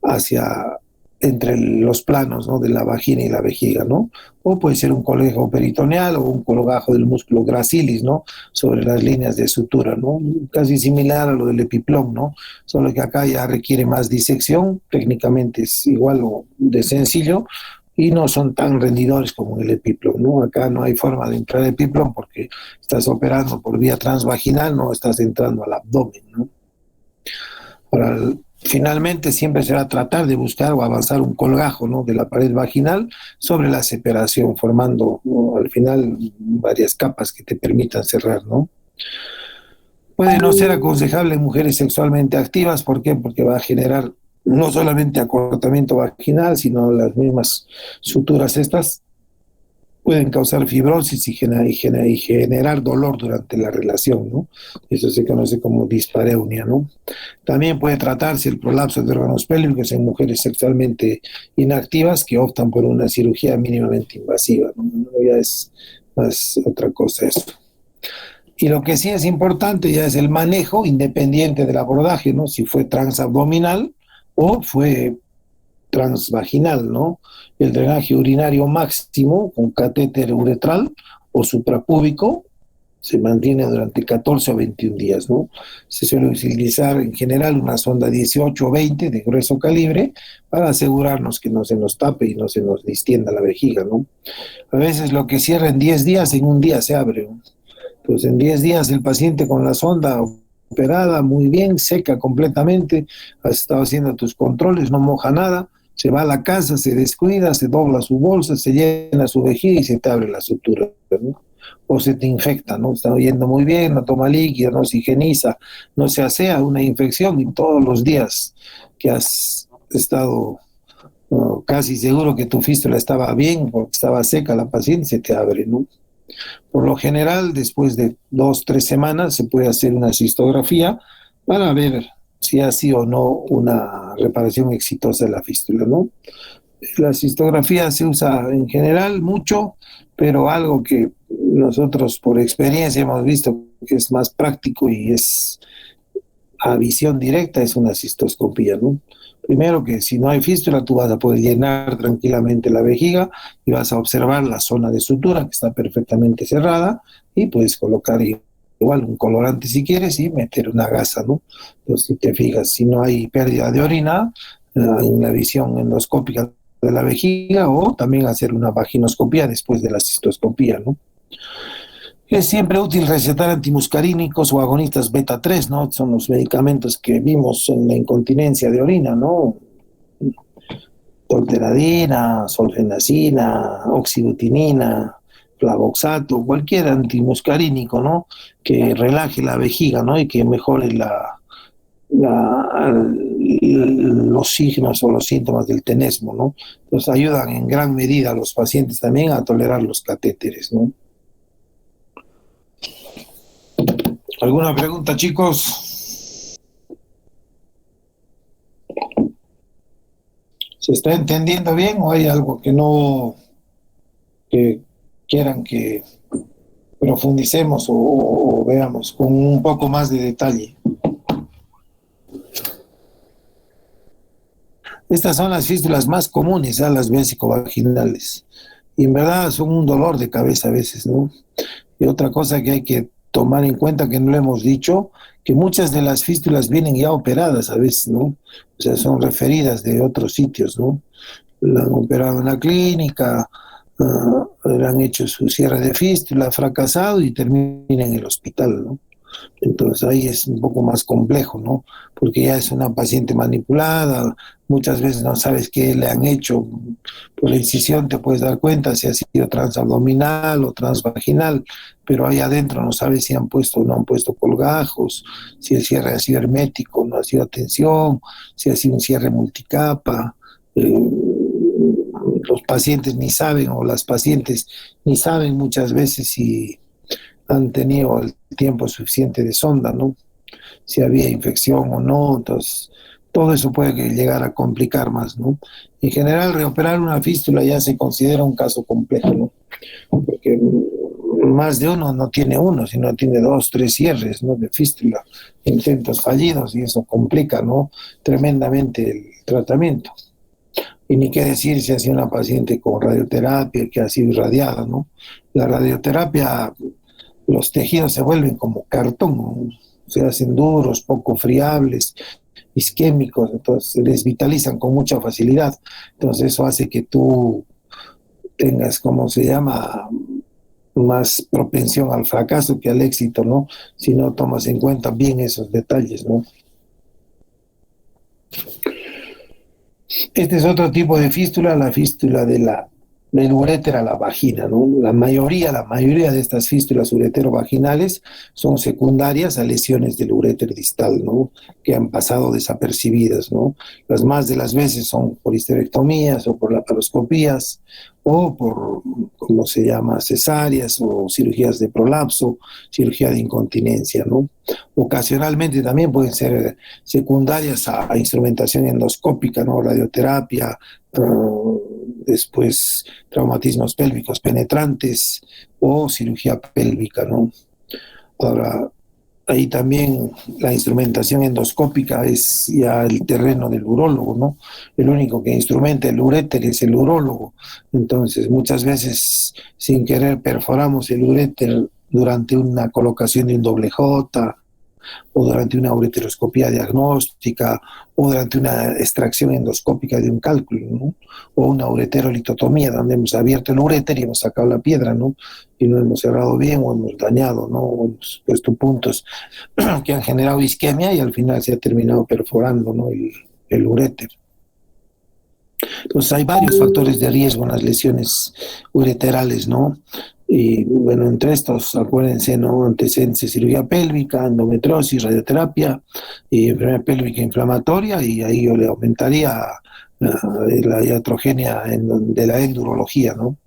hacia entre los planos, ¿no? De la vagina y la vejiga, ¿no? O puede ser un colejo peritoneal o un colgajo del músculo gracilis, ¿no? Sobre las líneas de sutura, ¿no? Casi similar a lo del epiplón, ¿no? Solo que acá ya requiere más disección, técnicamente es igual o de sencillo, y no son tan rendidores como en el epiplón, ¿no? Acá no hay forma de entrar el epiplón porque estás operando por vía transvaginal, no estás entrando al abdomen, ¿no? Ahora, finalmente siempre será tratar de buscar o avanzar un colgajo, ¿no? De la pared vaginal sobre la separación, formando, ¿no? Al final varias capas que te permitan cerrar, ¿no? Puede no ser aconsejable en mujeres sexualmente activas, ¿por qué? Porque va a generar no solamente acortamiento vaginal, sino las mismas suturas estas pueden causar fibrosis y generar dolor durante la relación, ¿no? Eso se conoce como dispareunia, ¿no? También puede tratarse el prolapso de órganos pélvicos en mujeres sexualmente inactivas que optan por una cirugía mínimamente invasiva, ¿no? Ya es más otra cosa esto. Y lo que sí es importante ya es el manejo independiente del abordaje, ¿no? Si fue transabdominal o fue transvaginal, ¿no? El drenaje urinario máximo con catéter uretral o suprapúbico se mantiene durante 14 o 21 días, ¿no? Se suele utilizar en general una sonda 18 o 20 de grueso calibre para asegurarnos que no se nos tape y no se nos distienda la vejiga, ¿no? A veces lo que cierra en 10 días, en un día se abre, ¿no? Pues en 10 días el paciente con la sonda operada, muy bien, seca completamente, has estado haciendo tus controles, no moja nada, se va a la casa, se descuida, se dobla su bolsa, se llena su vejiga y se te abre la sutura, ¿no? O se te infecta, ¿no? Está oyendo muy bien, no toma líquido, no se higieniza, no se asea, una infección y todos los días que has estado casi seguro que tu fístula estaba bien porque estaba seca la paciente, se te abre, ¿no? Por lo general, después de 2, 3 semanas se puede hacer una cistografía para ver si ha sido o no una reparación exitosa de la fístula, ¿no? La cistografía se usa en general mucho, pero algo que nosotros por experiencia hemos visto que es más práctico y es a visión directa es una cistoscopía, ¿no? Primero que si no hay fístula, tú vas a poder llenar tranquilamente la vejiga y vas a observar la zona de sutura que está perfectamente cerrada y puedes colocar igual un colorante si quieres y meter una gasa, ¿no? Entonces, si te fijas, si no hay pérdida de orina, en la visión endoscópica de la vejiga o también hacer una vaginoscopía después de la cistoscopía, ¿no? Es siempre útil recetar antimuscarínicos o agonistas beta 3, ¿no? Son los medicamentos que vimos en la incontinencia de orina, ¿no? Tolteradina, solfenacina, oxibutinina, flavoxato, cualquier antimuscarínico, ¿no? Que relaje la vejiga, ¿no? Y que mejore los signos o los síntomas del tenesmo, ¿no? Entonces ayudan en gran medida a los pacientes también a tolerar los catéteres, ¿no? ¿Alguna pregunta, chicos? ¿Se está entendiendo bien o hay algo que no, que quieran que profundicemos o veamos con un poco más de detalle? Estas son las fístulas más comunes, las vesicovaginales. Y en verdad son un dolor de cabeza a veces, ¿no? Y otra cosa que hay que tomar en cuenta, que no lo hemos dicho, que muchas de las fístulas vienen ya operadas a veces, ¿no? O sea, son referidas de otros sitios, ¿no? La han operado en la clínica, le han hecho su cierre de fístula, ha fracasado y termina en el hospital, ¿no? Entonces ahí es un poco más complejo, ¿no? Porque ya es una paciente manipulada, muchas veces no sabes qué le han hecho. Por la incisión te puedes dar cuenta si ha sido transabdominal o transvaginal, pero ahí adentro no sabes si han puesto o no han puesto colgajos, si el cierre ha sido hermético, no ha sido tensión, si ha sido un cierre multicapa. Los pacientes ni saben o las pacientes ni saben muchas veces si han tenido el tiempo suficiente de sonda, ¿no? Si había infección o no, entonces todo eso puede llegar a complicar más, ¿no? En general, reoperar una fístula ya se considera un caso complejo, ¿no? Porque más de uno no tiene uno, sino tiene 2, 3 cierres, ¿no? De fístula, intentos fallidos, y eso complica, ¿no? Tremendamente el tratamiento. Y ni qué decir si ha sido una paciente con radioterapia que ha sido irradiada, ¿no? La radioterapia, los tejidos se vuelven como cartón, ¿no? Se hacen duros, poco friables, isquémicos, entonces se desvitalizan con mucha facilidad. Entonces eso hace que tú tengas, ¿cómo se llama?, más propensión al fracaso que al éxito, ¿no? Si no tomas en cuenta bien esos detalles, ¿no? Este es otro tipo de fístula, la fístula del uréter a la vagina, ¿no? La mayoría de estas fístulas ureterovaginales son secundarias a lesiones del uréter distal, ¿no? Que han pasado desapercibidas, ¿no? Las más de las veces son por histerectomías o por laparoscopías o por, ¿cómo se llama?, cesáreas o cirugías de prolapso, cirugía de incontinencia, ¿no? Ocasionalmente también pueden ser secundarias a instrumentación endoscópica, ¿no? Radioterapia, después traumatismos pélvicos penetrantes o cirugía pélvica, ¿no? Ahora, ahí también la instrumentación endoscópica es ya el terreno del urólogo, ¿no? El único que instrumenta el uréter es el urólogo. Entonces, muchas veces, sin querer, perforamos el uréter durante una colocación de un doble J o durante una ureteroscopía diagnóstica, o durante una extracción endoscópica de un cálculo, ¿no? O una ureterolitotomía, donde hemos abierto el uréter y hemos sacado la piedra, ¿no? Y no hemos cerrado bien, o hemos dañado, ¿no? O hemos puesto puntos que han generado isquemia y al final se ha terminado perforando, ¿no? el uréter. Entonces hay varios factores de riesgo en las lesiones ureterales, ¿no? Y bueno, entre estos, acuérdense, ¿no? Antecedentes de cirugía pélvica, endometriosis, radioterapia, y enfermedad pélvica inflamatoria, y ahí yo le aumentaría la iatrogenia de la endurología, ¿no?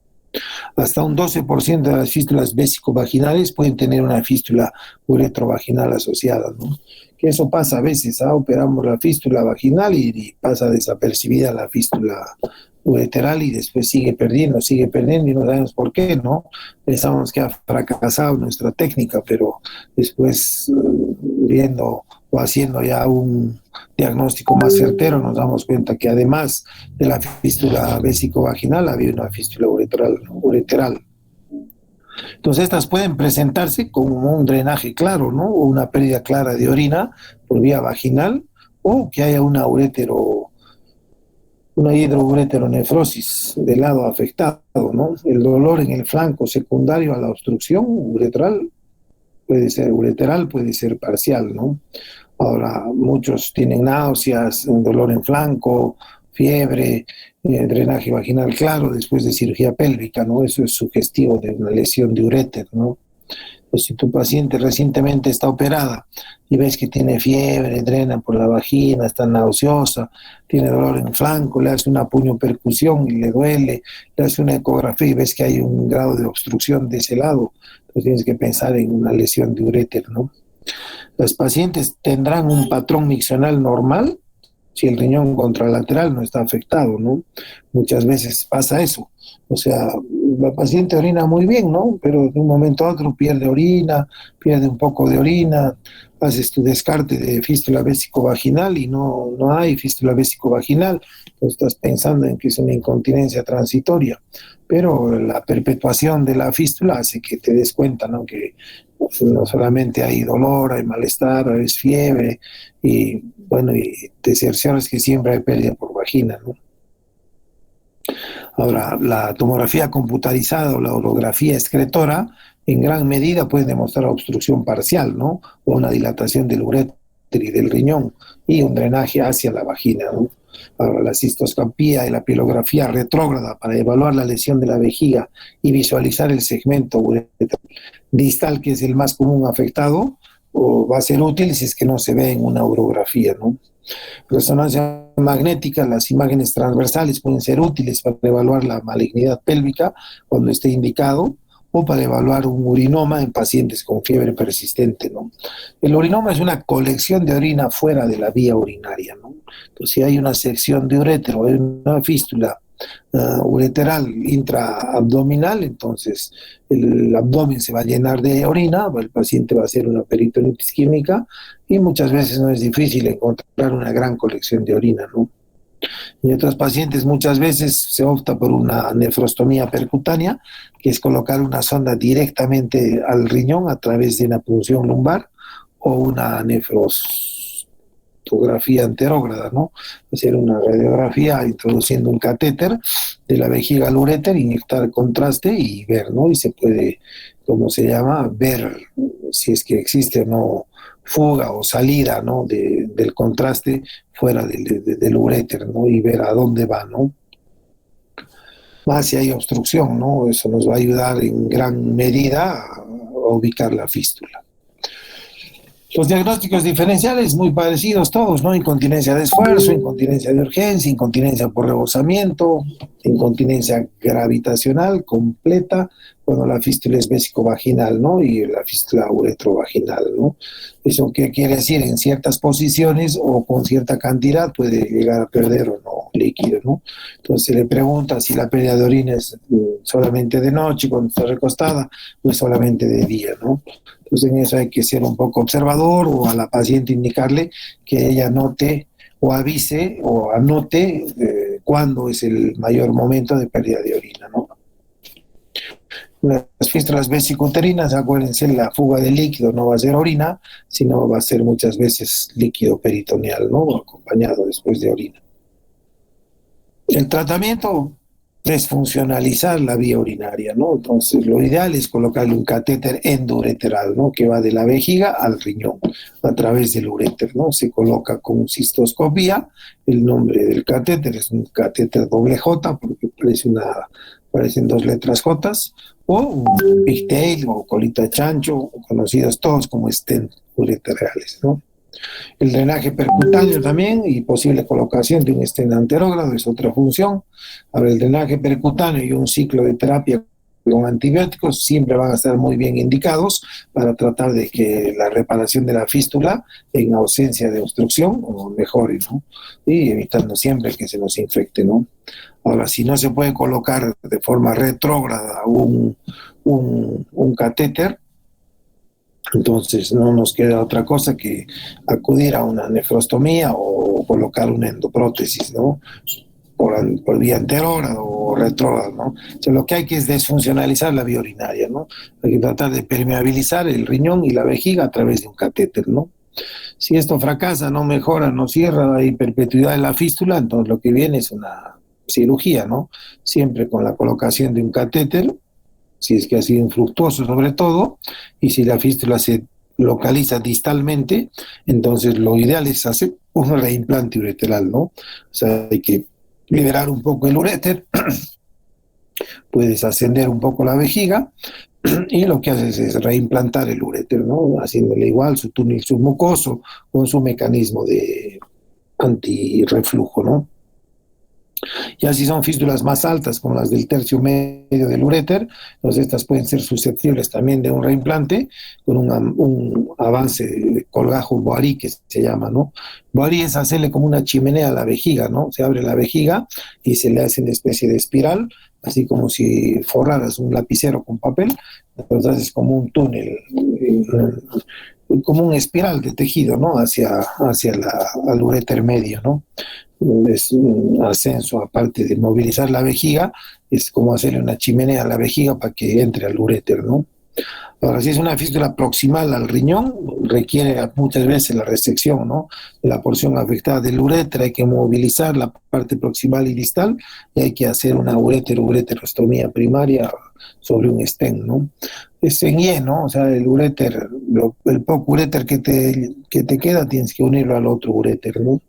Hasta un 12% de las fístulas vésico-vaginales pueden tener una fístula uretrovaginal asociada, ¿no? Que eso pasa a veces, operamos la fístula vaginal y pasa desapercibida la fístula ureteral y después sigue perdiendo y no sabemos por qué, ¿no? Pensamos que ha fracasado nuestra técnica, pero después viendo o haciendo ya un diagnóstico más certero nos damos cuenta que además de la fístula vésico-vaginal había una fístula ureteral. Entonces estas pueden presentarse como un drenaje claro, ¿no? O una pérdida clara de orina por vía vaginal, o que haya una hidroureteronefrosis del lado afectado, ¿no? El dolor en el flanco secundario a la obstrucción uretral puede ser ureteral, puede ser parcial, ¿no? Ahora, muchos tienen náuseas, dolor en flanco, fiebre, drenaje vaginal claro después de cirugía pélvica, ¿no? Eso es sugestivo de una lesión de uréter, ¿no? Pues si tu paciente recientemente está operada y ves que tiene fiebre, drena por la vagina, está nauseosa, tiene dolor en flanco, le hace una puñopercusión y le duele, le hace una ecografía y ves que hay un grado de obstrucción de ese lado, pues tienes que pensar en una lesión de uréter, ¿no? Las pacientes tendrán un patrón miccional normal si el riñón contralateral no está afectado, ¿no? Muchas veces pasa eso. O sea, la paciente orina muy bien, ¿no? Pero de un momento a otro pierde orina, pierde un poco de orina, haces tu descarte de fístula vésico-vaginal y no hay fístula vésico-vaginal, entonces estás pensando en que es una incontinencia transitoria, pero la perpetuación de la fístula hace que te des cuenta, ¿no? Que no solamente hay dolor, hay malestar, hay fiebre, y bueno, y te cercioras que siempre hay pérdida por vagina, ¿no? Ahora, la tomografía computarizada o la orografía excretora en gran medida puede demostrar obstrucción parcial, ¿no? O una dilatación del uréter y del riñón y un drenaje hacia la vagina, ¿no? Ahora, la cistoscopía y la pielografía retrógrada para evaluar la lesión de la vejiga y visualizar el segmento ureter distal, que es el más común afectado, o va a ser útil si es que no se ve en una urografía, ¿no? Resonancia magnética, las imágenes transversales pueden ser útiles para evaluar la malignidad pélvica cuando esté indicado, o para evaluar un urinoma en pacientes con fiebre persistente, ¿no? El urinoma es una colección de orina fuera de la vía urinaria, ¿no? Entonces, si hay una sección de uréter o hay una fístula ureteral intraabdominal, entonces el abdomen se va a llenar de orina, el paciente va a hacer una peritonitis química y muchas veces no es difícil encontrar una gran colección de orina, ¿no? En otros pacientes muchas veces se opta por una nefrostomía percutánea, que es colocar una sonda directamente al riñón a través de una punción lumbar, o una nefrostomía anterógrada, ¿no? Hacer una radiografía introduciendo un catéter de la vejiga al uréter, inyectar contraste y ver, ¿no? Y se puede, como se llama, ver si es que existe o no fuga o salida, ¿no? del contraste fuera del uréter, ¿no? Y ver a dónde va, ¿no? Más si hay obstrucción, ¿no? Eso nos va a ayudar en gran medida a ubicar la fístula. Los diagnósticos diferenciales muy parecidos todos, ¿no? Incontinencia de esfuerzo, incontinencia de urgencia, incontinencia por rebosamiento, incontinencia gravitacional completa, cuando la fístula es vésico-vaginal, ¿no? Y la fístula uretrovaginal, ¿no? ¿Eso qué quiere decir? En ciertas posiciones o con cierta cantidad puede llegar a perder o no líquido, ¿no? Entonces se le pregunta si la pérdida de orina es solamente de noche cuando está recostada o es solamente de día, ¿no? Entonces en eso hay que ser un poco observador, o a la paciente indicarle que ella note o avise o anote cuándo es el mayor momento de pérdida de orina, ¿no? Las fístulas vesicouterinas, acuérdense, la fuga de líquido no va a ser orina, sino va a ser muchas veces líquido peritoneal, ¿no? Acompañado después de orina. El tratamiento es funcionalizar la vía urinaria, ¿no? Entonces, lo ideal es colocarle un catéter endoureteral, ¿no? Que va de la vejiga al riñón a través del uréter, ¿no? Se coloca con cistoscopía. El nombre del catéter es un catéter doble J porque parecen dos letras J, o un pigtail o colita de chancho, conocidos todos como stent ureterales, ¿no? El drenaje percutáneo también y posible colocación de un stent anterógrado es otra función. Ahora, el drenaje percutáneo y un ciclo de terapia con antibióticos siempre van a estar muy bien indicados para tratar de que la reparación de la fístula en ausencia de obstrucción o mejore, ¿no? Y evitando siempre que se nos infecte, ¿no? Ahora, si no se puede colocar de forma retrógrada un catéter, entonces no nos queda otra cosa que acudir a una nefrostomía o colocar una endoprótesis, ¿no? Por vía anterógrada o retrógrada, ¿no? O sea, lo que hay que es desfuncionalizar la vía urinaria, ¿no? Hay que tratar de permeabilizar el riñón y la vejiga a través de un catéter, ¿no? Si esto fracasa, no mejora, no cierra, hay perpetuidad de la fístula, entonces lo que viene es una cirugía, ¿no? Siempre con la colocación de un catéter, si es que ha sido infructuoso sobre todo, y si la fístula se localiza distalmente, entonces lo ideal es hacer un reimplante ureteral, ¿no? O sea, hay que liberar un poco el uréter, puedes ascender un poco la vejiga, y lo que haces es reimplantar el uréter, ¿no? Haciéndole igual su túnel submucoso con su mecanismo de antirreflujo, ¿no? Ya si son fístulas más altas, como las del tercio medio del uréter, entonces estas pueden ser susceptibles también de un reimplante con un avance de colgajo Boiry, que se llama, ¿no? Boiry es hacerle como una chimenea a la vejiga, ¿no? Se abre la vejiga y se le hace una especie de espiral, así como si forraras un lapicero con papel, entonces es como un túnel, como un espiral de tejido, ¿no? Al uréter medio, ¿no? Es un ascenso, aparte de movilizar la vejiga, es como hacerle una chimenea a la vejiga para que entre al uréter, ¿no? Ahora, si es una fístula proximal al riñón, requiere muchas veces la resección, ¿no? De la porción afectada del uréter, hay que movilizar la parte proximal y distal y hay que hacer una ureterostomía primaria sobre un stent, ¿no? Es en Y, ¿no? O sea, el uréter, el poco uréter que te queda, tienes que unirlo al otro uréter, ¿no?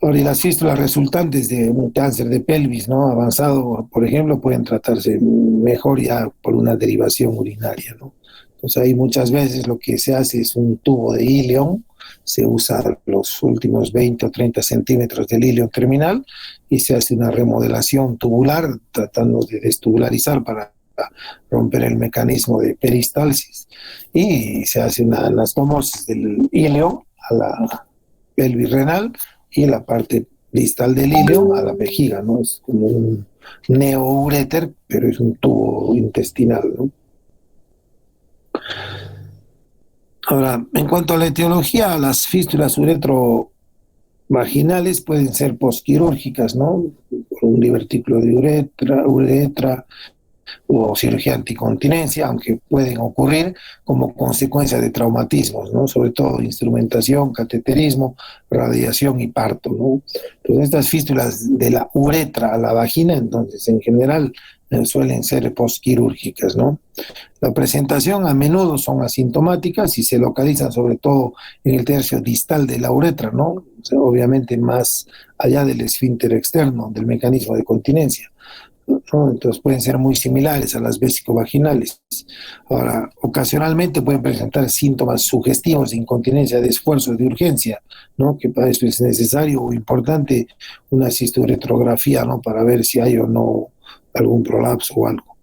Ahora, y las fístulas resultantes de un cáncer de pelvis, ¿no? Avanzado, por ejemplo, pueden tratarse mejor ya por una derivación urinaria, ¿no? Entonces ahí muchas veces lo que se hace es un tubo de íleon, se usa los últimos 20 o 30 centímetros del íleon terminal y se hace una remodelación tubular tratando de destubularizar para romper el mecanismo de peristalsis y se hace una anastomosis del íleon a la pelvis renal y la parte distal del íleo a la vejiga, ¿no? Es como un neouréter, pero es un tubo intestinal, ¿no? Ahora, en cuanto a la etiología, las fístulas uretrovaginales pueden ser posquirúrgicas, ¿no? Por un divertículo de uretra o cirugía anticontinencia, aunque pueden ocurrir como consecuencia de traumatismos, ¿no? Sobre todo instrumentación, cateterismo, radiación y parto, ¿no? Entonces estas fístulas de la uretra a la vagina, entonces en general suelen ser posquirúrgicas, ¿no? La presentación a menudo son asintomáticas y se localizan sobre todo en el tercio distal de la uretra, ¿no? O sea, obviamente más allá del esfínter externo, del mecanismo de continencia, ¿no? Entonces pueden ser muy similares a las vesicovaginales. Ahora, ocasionalmente pueden presentar síntomas sugestivos de incontinencia, de esfuerzo, de urgencia, ¿no? Que para eso es necesario o importante una cisturetrografía, ¿no? Para ver si hay o no algún prolapso o algo.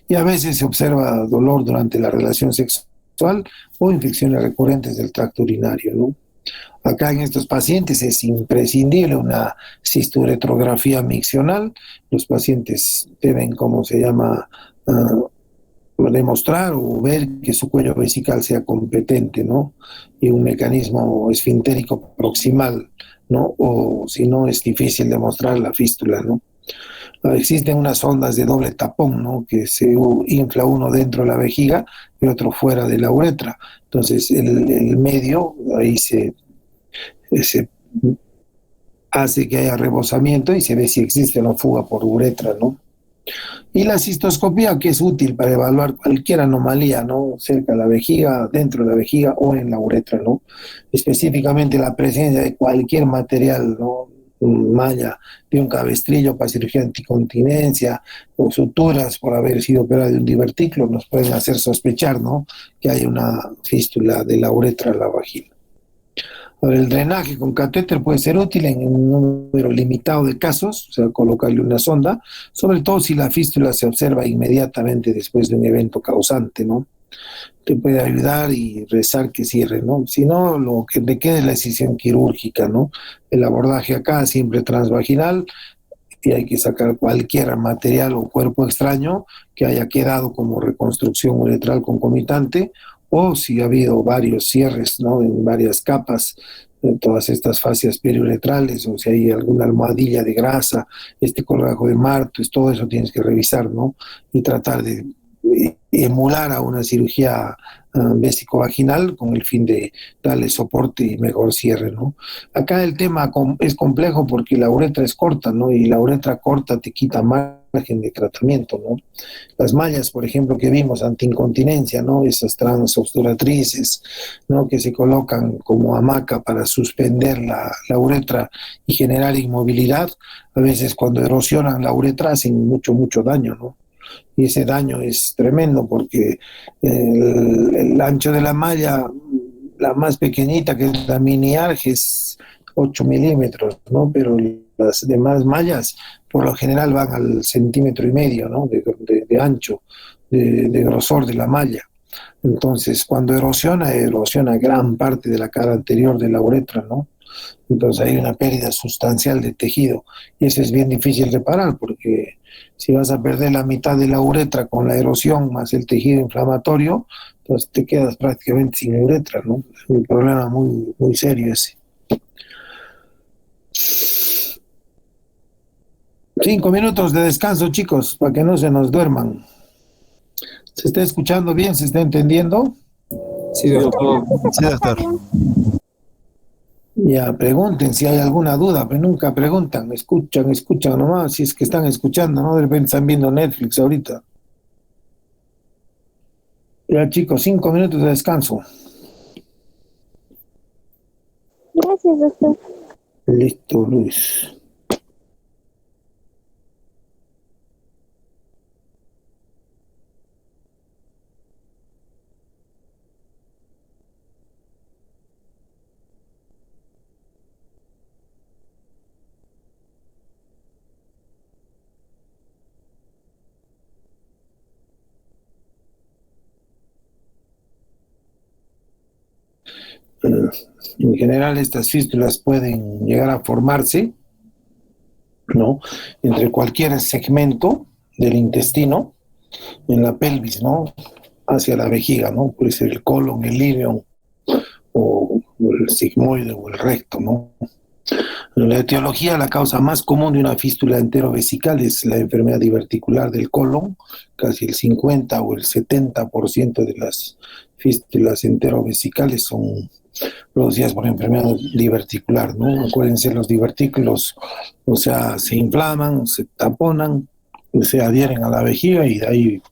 Y a veces se observa dolor durante la relación sexual o infecciones recurrentes del tracto urinario, ¿no? Acá en estos pacientes es imprescindible una cisturetrografía miccional. Los pacientes deben, ¿cómo se llama?, demostrar o ver que su cuello vesical sea competente, ¿no? Y un mecanismo esfintérico proximal, ¿no? O si no, es difícil demostrar la fístula, ¿no? Existen unas ondas de doble tapón, ¿no? Que se infla uno dentro de la vejiga y otro fuera de la uretra. Entonces, el medio, ahí se hace que haya rebosamiento y se ve si existe una fuga por uretra, ¿no? Y la cistoscopía, que es útil para evaluar cualquier anomalía, ¿no? Cerca de la vejiga, dentro de la vejiga o en la uretra, ¿no? Específicamente la presencia de cualquier material, ¿no? Malla de un cabestrillo para cirugía anticontinencia o suturas por haber sido operado de un divertículo nos pueden hacer sospechar, ¿no? Que hay una fístula de la uretra a la vagina. Ahora, el drenaje con catéter puede ser útil en un número limitado de casos, o sea, colocarle una sonda, sobre todo si la fístula se observa inmediatamente después de un evento causante, ¿no? Te puede ayudar y rezar que cierre, ¿no? Si no, lo que te queda es la decisión quirúrgica, ¿no? El abordaje acá siempre transvaginal y hay que sacar cualquier material o cuerpo extraño que haya quedado como reconstrucción uretral concomitante o si ha habido varios cierres, ¿no? En varias capas, en todas estas fascias periuretrales, o si hay alguna almohadilla de grasa, este colgajo de Martus, todo eso tienes que revisar, ¿no? Y tratar de emular a una cirugía vésico-vaginal con el fin de darle soporte y mejor cierre, ¿no? Acá el tema es complejo porque la uretra es corta, ¿no? Y la uretra corta te quita margen de tratamiento, ¿no? Las mallas, por ejemplo, que vimos antiincontinencia, ¿no? Esas transobsturatrices, ¿no? Que se colocan como hamaca para suspender la uretra y generar inmovilidad, a veces cuando erosionan la uretra hacen mucho daño, ¿no? Y ese daño es tremendo porque el ancho de la malla, la más pequeñita que es la mini arge es 8 milímetros, ¿no? Pero las demás mallas por lo general van al centímetro y medio, ¿no? De ancho, de grosor de la malla. Entonces, cuando erosiona gran parte de la cara anterior de la uretra, ¿no? Entonces hay una pérdida sustancial de tejido y eso es bien difícil de parar porque si vas a perder la mitad de la uretra con la erosión más el tejido inflamatorio, pues te quedas prácticamente sin uretra, ¿no? Es un problema muy serio ese. 5 minutos de descanso, chicos, para que no se nos duerman. ¿Se está escuchando bien? ¿Se está entendiendo? Sí, doctor. Sí, doctor. Ya, pregunten si hay alguna duda, pero nunca preguntan, escuchan nomás, si es que están escuchando, ¿no? De repente están viendo Netflix ahorita. Ya, chicos, 5 minutos de descanso. Gracias, doctor. Listo, Luis. En general, estas fístulas pueden llegar a formarse, ¿no? Entre cualquier segmento del intestino, en la pelvis, ¿no? Hacia la vejiga, ¿no? Puede ser el colon, el ileum, o el sigmoide, o el recto, ¿no? En la etiología, la causa más común de una fístula enterovesical es la enfermedad diverticular del colon. Casi el 50 o el 70% de las fístulas enterovesicales son producidas por enfermedad diverticular, ¿no? Acuérdense, los divertículos, o sea, se inflaman, se taponan, se adhieren a la vejiga y de ahí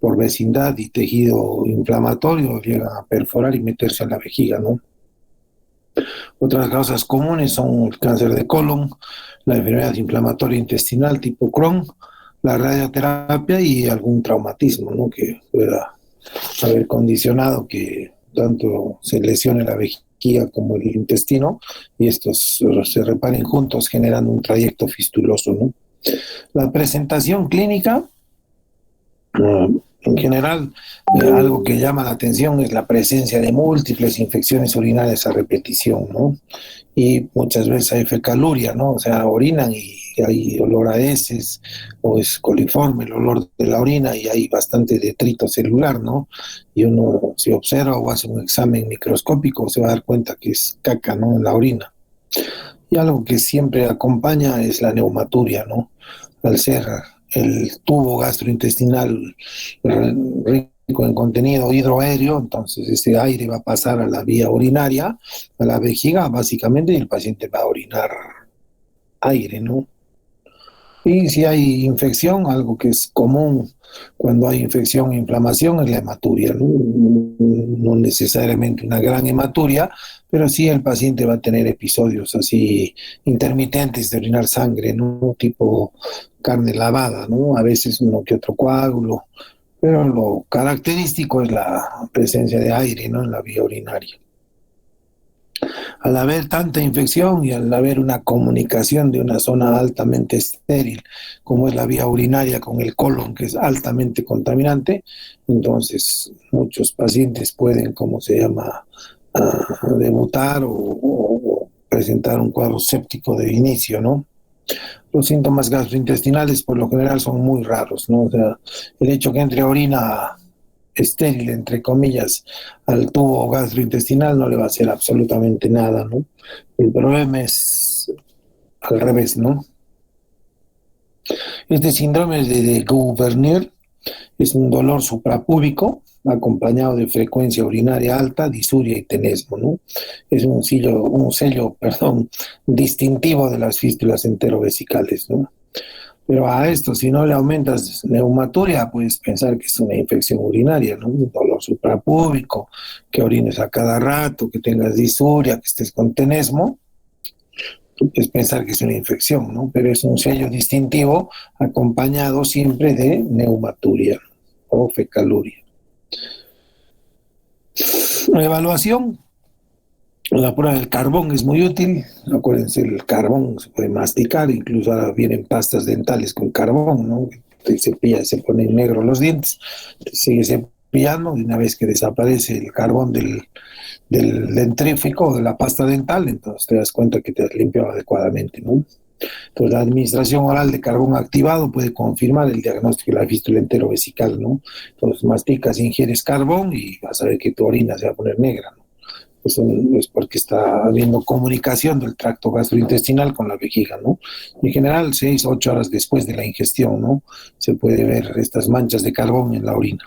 por vecindad y tejido inflamatorio llegan a perforar y meterse en la vejiga, ¿no? Otras causas comunes son el cáncer de colon, la enfermedad inflamatoria intestinal tipo Crohn, la radioterapia y algún traumatismo, ¿no? Que pueda haber condicionado que tanto se lesione la vejiga como el intestino y estos se reparen juntos generando un trayecto fistuloso, ¿no? La presentación clínica, en general, algo que llama la atención es la presencia de múltiples infecciones urinarias a repetición, ¿no? Y muchas veces hay fecaluria, ¿no? O sea, orinan y hay olor a heces, o es coliforme el olor de la orina y hay bastante detrito celular, ¿no? Y uno, si observa o hace un examen microscópico, se va a dar cuenta que es caca, ¿no? En la orina. Y algo que siempre acompaña es la neumaturia, ¿no? Al ser el tubo gastrointestinal rico en contenido hidroaéreo, entonces ese aire va a pasar a la vía urinaria, a la vejiga, básicamente, y el paciente va a orinar aire, ¿no? Y si hay infección, algo que es común cuando hay infección e inflamación es la hematuria, ¿no? No necesariamente una gran hematuria, pero sí el paciente va a tener episodios así intermitentes de orinar sangre, ¿no? Tipo carne lavada, ¿no? A veces uno que otro coágulo, pero lo característico es la presencia de aire, ¿no? En la vía urinaria. Al haber tanta infección y al haber una comunicación de una zona altamente estéril, como es la vía urinaria con el colon, que es altamente contaminante, entonces muchos pacientes pueden, ¿cómo se llama?, debutar o presentar un cuadro séptico de inicio, ¿no? Los síntomas gastrointestinales por lo general son muy raros, ¿no? O sea, el hecho que entre orina estéril, entre comillas, al tubo gastrointestinal no le va a hacer absolutamente nada, ¿no? El problema es al revés, ¿no? Este síndrome de Gouverneur es un dolor suprapúbico acompañado de frecuencia urinaria alta, disuria y tenesmo, ¿no? Es un sello distintivo de las fístulas enterovesicales, ¿no? Pero a esto, si no le aumentas neumaturia, puedes pensar que es una infección urinaria, ¿no? Un dolor suprapúbico, que orines a cada rato, que tengas disuria, que estés con tenesmo. Tú puedes pensar que es una infección, ¿no? Pero es un sello distintivo acompañado siempre de neumaturia o fecaluria. La evaluación. La prueba del carbón es muy útil. Acuérdense, el carbón se puede masticar, incluso ahora vienen pastas dentales con carbón, ¿no? Te cepillas, se ponen negros los dientes, te sigues cepillando y una vez que desaparece el carbón del dentrífico, de la pasta dental, entonces te das cuenta que te has limpiado adecuadamente, ¿no? Entonces la administración oral de carbón activado puede confirmar el diagnóstico de la fístula enterovesical, ¿no? Entonces masticas, ingieres carbón y vas a ver que tu orina se va a poner negra, ¿no? Eso es porque está habiendo comunicación del tracto gastrointestinal con la vejiga, ¿no? En general, 6 o 8 horas después de la ingestión, ¿no? Se puede ver estas manchas de carbón en la orina.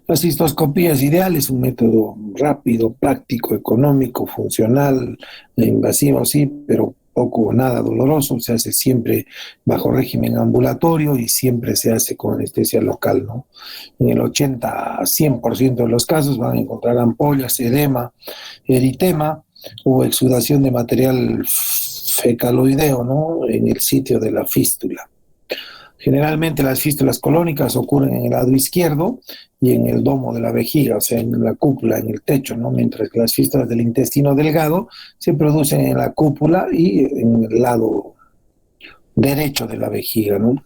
La cistoscopía es ideal, es un método rápido, práctico, económico, funcional, invasivo, sí, pero poco o nada doloroso. Se hace siempre bajo régimen ambulatorio y siempre se hace con anestesia local, ¿no? En el 80 a 100% de los casos van a encontrar ampollas, edema, eritema o exudación de material fecaloideo, ¿no? En el sitio de la fístula. Generalmente las fístulas colónicas ocurren en el lado izquierdo y en el domo de la vejiga, o sea, en la cúpula, en el techo, ¿no? Mientras que las fístulas del intestino delgado se producen en la cúpula y en el lado derecho de la vejiga, ¿no?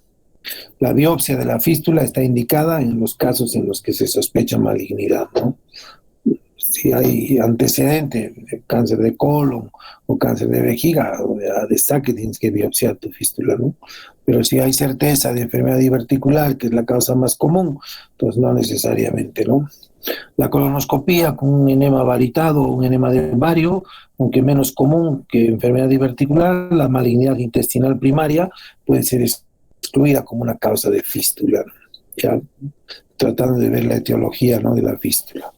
La biopsia de la fístula está indicada en los casos en los que se sospecha malignidad, ¿no? Si hay antecedente de cáncer de colon o cáncer de vejiga o de destaque, tienes que biopsiar tu fístula, ¿no? Pero si hay certeza de enfermedad diverticular, que es la causa más común, entonces no necesariamente, ¿no? La colonoscopía con un enema varitado o un enema de vario, aunque menos común que enfermedad diverticular, la malignidad intestinal primaria puede ser excluida como una causa de fístula, ¿no? Ya tratando de ver la etiología, ¿no?, de la fístula.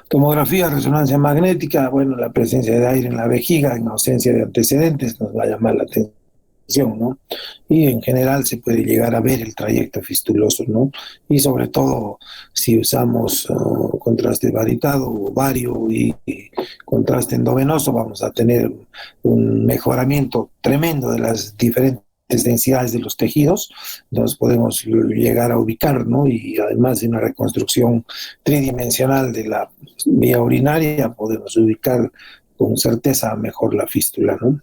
Tomografía, resonancia magnética, bueno, la presencia de aire en la vejiga, en ausencia de antecedentes, nos va a llamar la atención, ¿no? Y en general se puede llegar a ver el trayecto fistuloso, ¿no? Y sobre todo si usamos contraste varitado o vario y contraste endovenoso, vamos a tener un mejoramiento tremendo de las diferentes densidades de los tejidos, entonces podemos llegar a ubicar, ¿no? Y además de una reconstrucción tridimensional de la vía urinaria, podemos ubicar con certeza mejor la fístula, ¿no?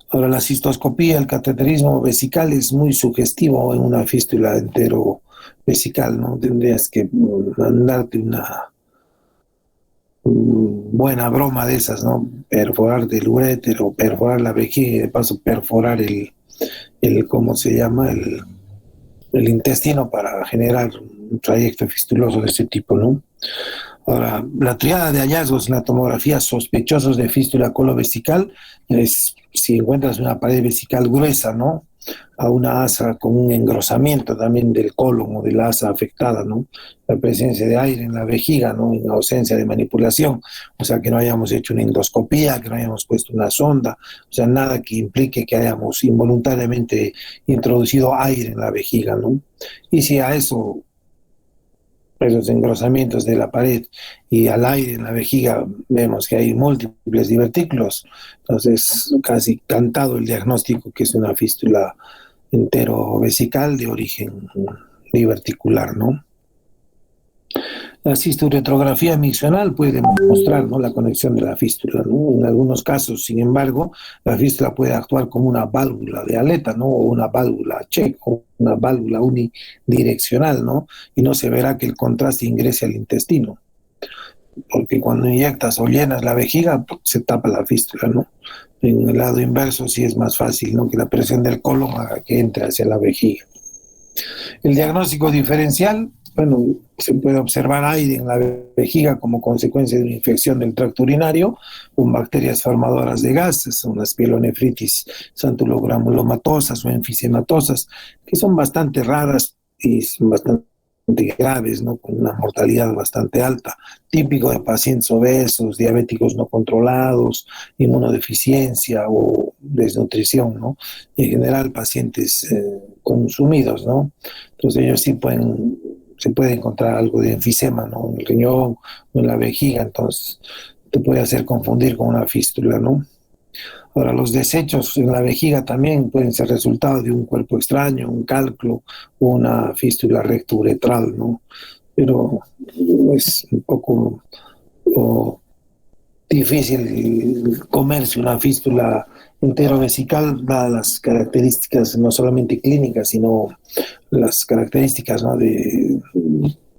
Ahora, la cistoscopía, el cateterismo vesical es muy sugestivo en una fístula enterovesical, ¿no? Tendrías que mandarte una buena broma de esas, ¿no? Perforar del urétero, perforar la vejiga y de paso perforar ¿cómo se llama? El intestino para generar un trayecto fistuloso de ese tipo, ¿no? Ahora, la triada de hallazgos en la tomografía sospechosos de fístula colovesical es si encuentras una pared vesical gruesa, ¿no? A una asa con un engrosamiento también del colon o de la asa afectada, ¿no? La presencia de aire en la vejiga, ¿no? En ausencia de manipulación, o sea, que no hayamos hecho una endoscopía, que no hayamos puesto una sonda, o sea, nada que implique que hayamos involuntariamente introducido aire en la vejiga, ¿no? Y si a eso, esos engrosamientos de la pared y al aire en la vejiga vemos que hay múltiples divertículos, entonces casi cantado el diagnóstico que es una fístula enterovesical de origen diverticular, ¿no? La cistoretrografía miccional puede mostrar, ¿no?, la conexión de la fístula, ¿no? En algunos casos, sin embargo, la fístula puede actuar como una válvula de aleta, ¿no? O una válvula check, o una válvula unidireccional, ¿no? Y no se verá que el contraste ingrese al intestino, porque cuando inyectas o llenas la vejiga, se tapa la fístula, ¿no? En el lado inverso sí es más fácil, ¿no?, que la presión del colon haga que entre hacia la vejiga. El diagnóstico diferencial, bueno, se puede observar aire en la vejiga como consecuencia de una infección del tracto urinario con bacterias formadoras de gases, son las pielonefritis santulogranulomatosas o enfisematosas, que son bastante raras y son bastante graves, ¿no?, con una mortalidad bastante alta, típico de pacientes obesos, diabéticos no controlados, inmunodeficiencia o desnutrición, ¿no? Y en general pacientes consumidos, ¿no? Entonces ellos sí se puede encontrar algo de enfisema, ¿no?, en el riñón o en la vejiga, entonces te puede hacer confundir con una fístula, ¿no? Ahora, los desechos en la vejiga también pueden ser resultado de un cuerpo extraño, un cálculo o una fístula rectouretral, ¿no? Pero es un poco difícil comerse una fístula enterovesical, dadas las características no solamente clínicas, sino las características, ¿no?,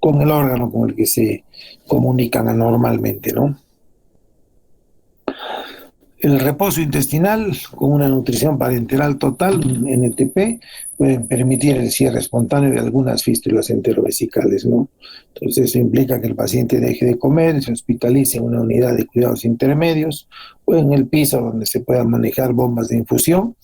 con el órgano con el que se comunican anormalmente, ¿no? El reposo intestinal con una nutrición parenteral total, NTP, pueden permitir el cierre espontáneo de algunas fístulas enterovesicales, ¿no? Entonces eso implica que el paciente deje de comer, se hospitalice en una unidad de cuidados intermedios o en el piso donde se puedan manejar bombas de infusión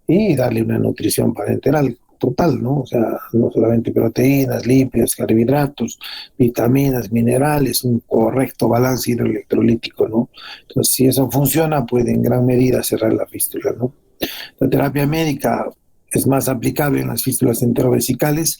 y darle una nutrición parenteral total, ¿no? O sea, no solamente proteínas, lípidos, carbohidratos, vitaminas, minerales, un correcto balance hidroelectrolítico, ¿no? Entonces, si eso funciona, puede en gran medida cerrar la fístula, ¿no? La terapia médica es más aplicable en las fístulas enterovesicales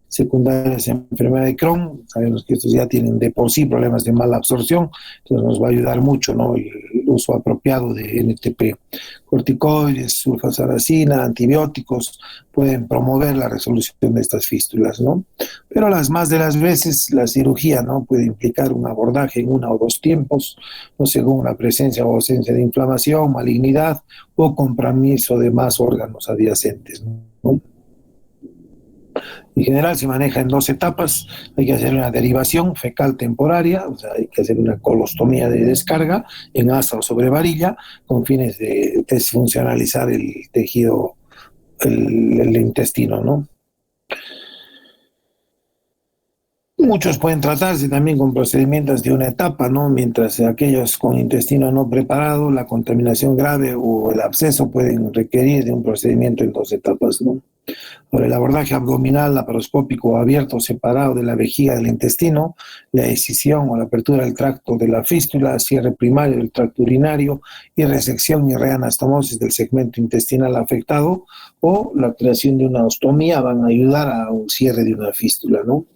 secundarias en enfermedad de Crohn. Sabemos que estos ya tienen de por sí problemas de mala absorción, entonces nos va a ayudar mucho, ¿no?, el uso apropiado de NTP. Corticoides, sulfasalazina, antibióticos pueden promover la resolución de estas fístulas, ¿no? Pero las más de las veces la cirugía, ¿no?, puede implicar un abordaje en 1 o 2 tiempos, ¿no?, según la presencia o ausencia de inflamación, malignidad o compromiso de más órganos adyacentes, ¿no? En general se maneja en 2 etapas. Hay que hacer una derivación fecal temporaria, o sea, hay que hacer una colostomía de descarga en asa o sobre varilla con fines de desfuncionalizar el tejido, el intestino, ¿no? Muchos pueden tratarse también con procedimientos de una etapa, ¿no? Mientras aquellos con intestino no preparado, la contaminación grave o el absceso pueden requerir de un procedimiento en 2 etapas, ¿no? Por el abordaje abdominal, laparoscópico abierto separado de la vejiga del intestino, la escisión o la apertura del tracto de la fístula, cierre primario del tracto urinario y resección y reanastomosis del segmento intestinal afectado o la creación de una ostomía van a ayudar a un cierre de una fístula, ¿no?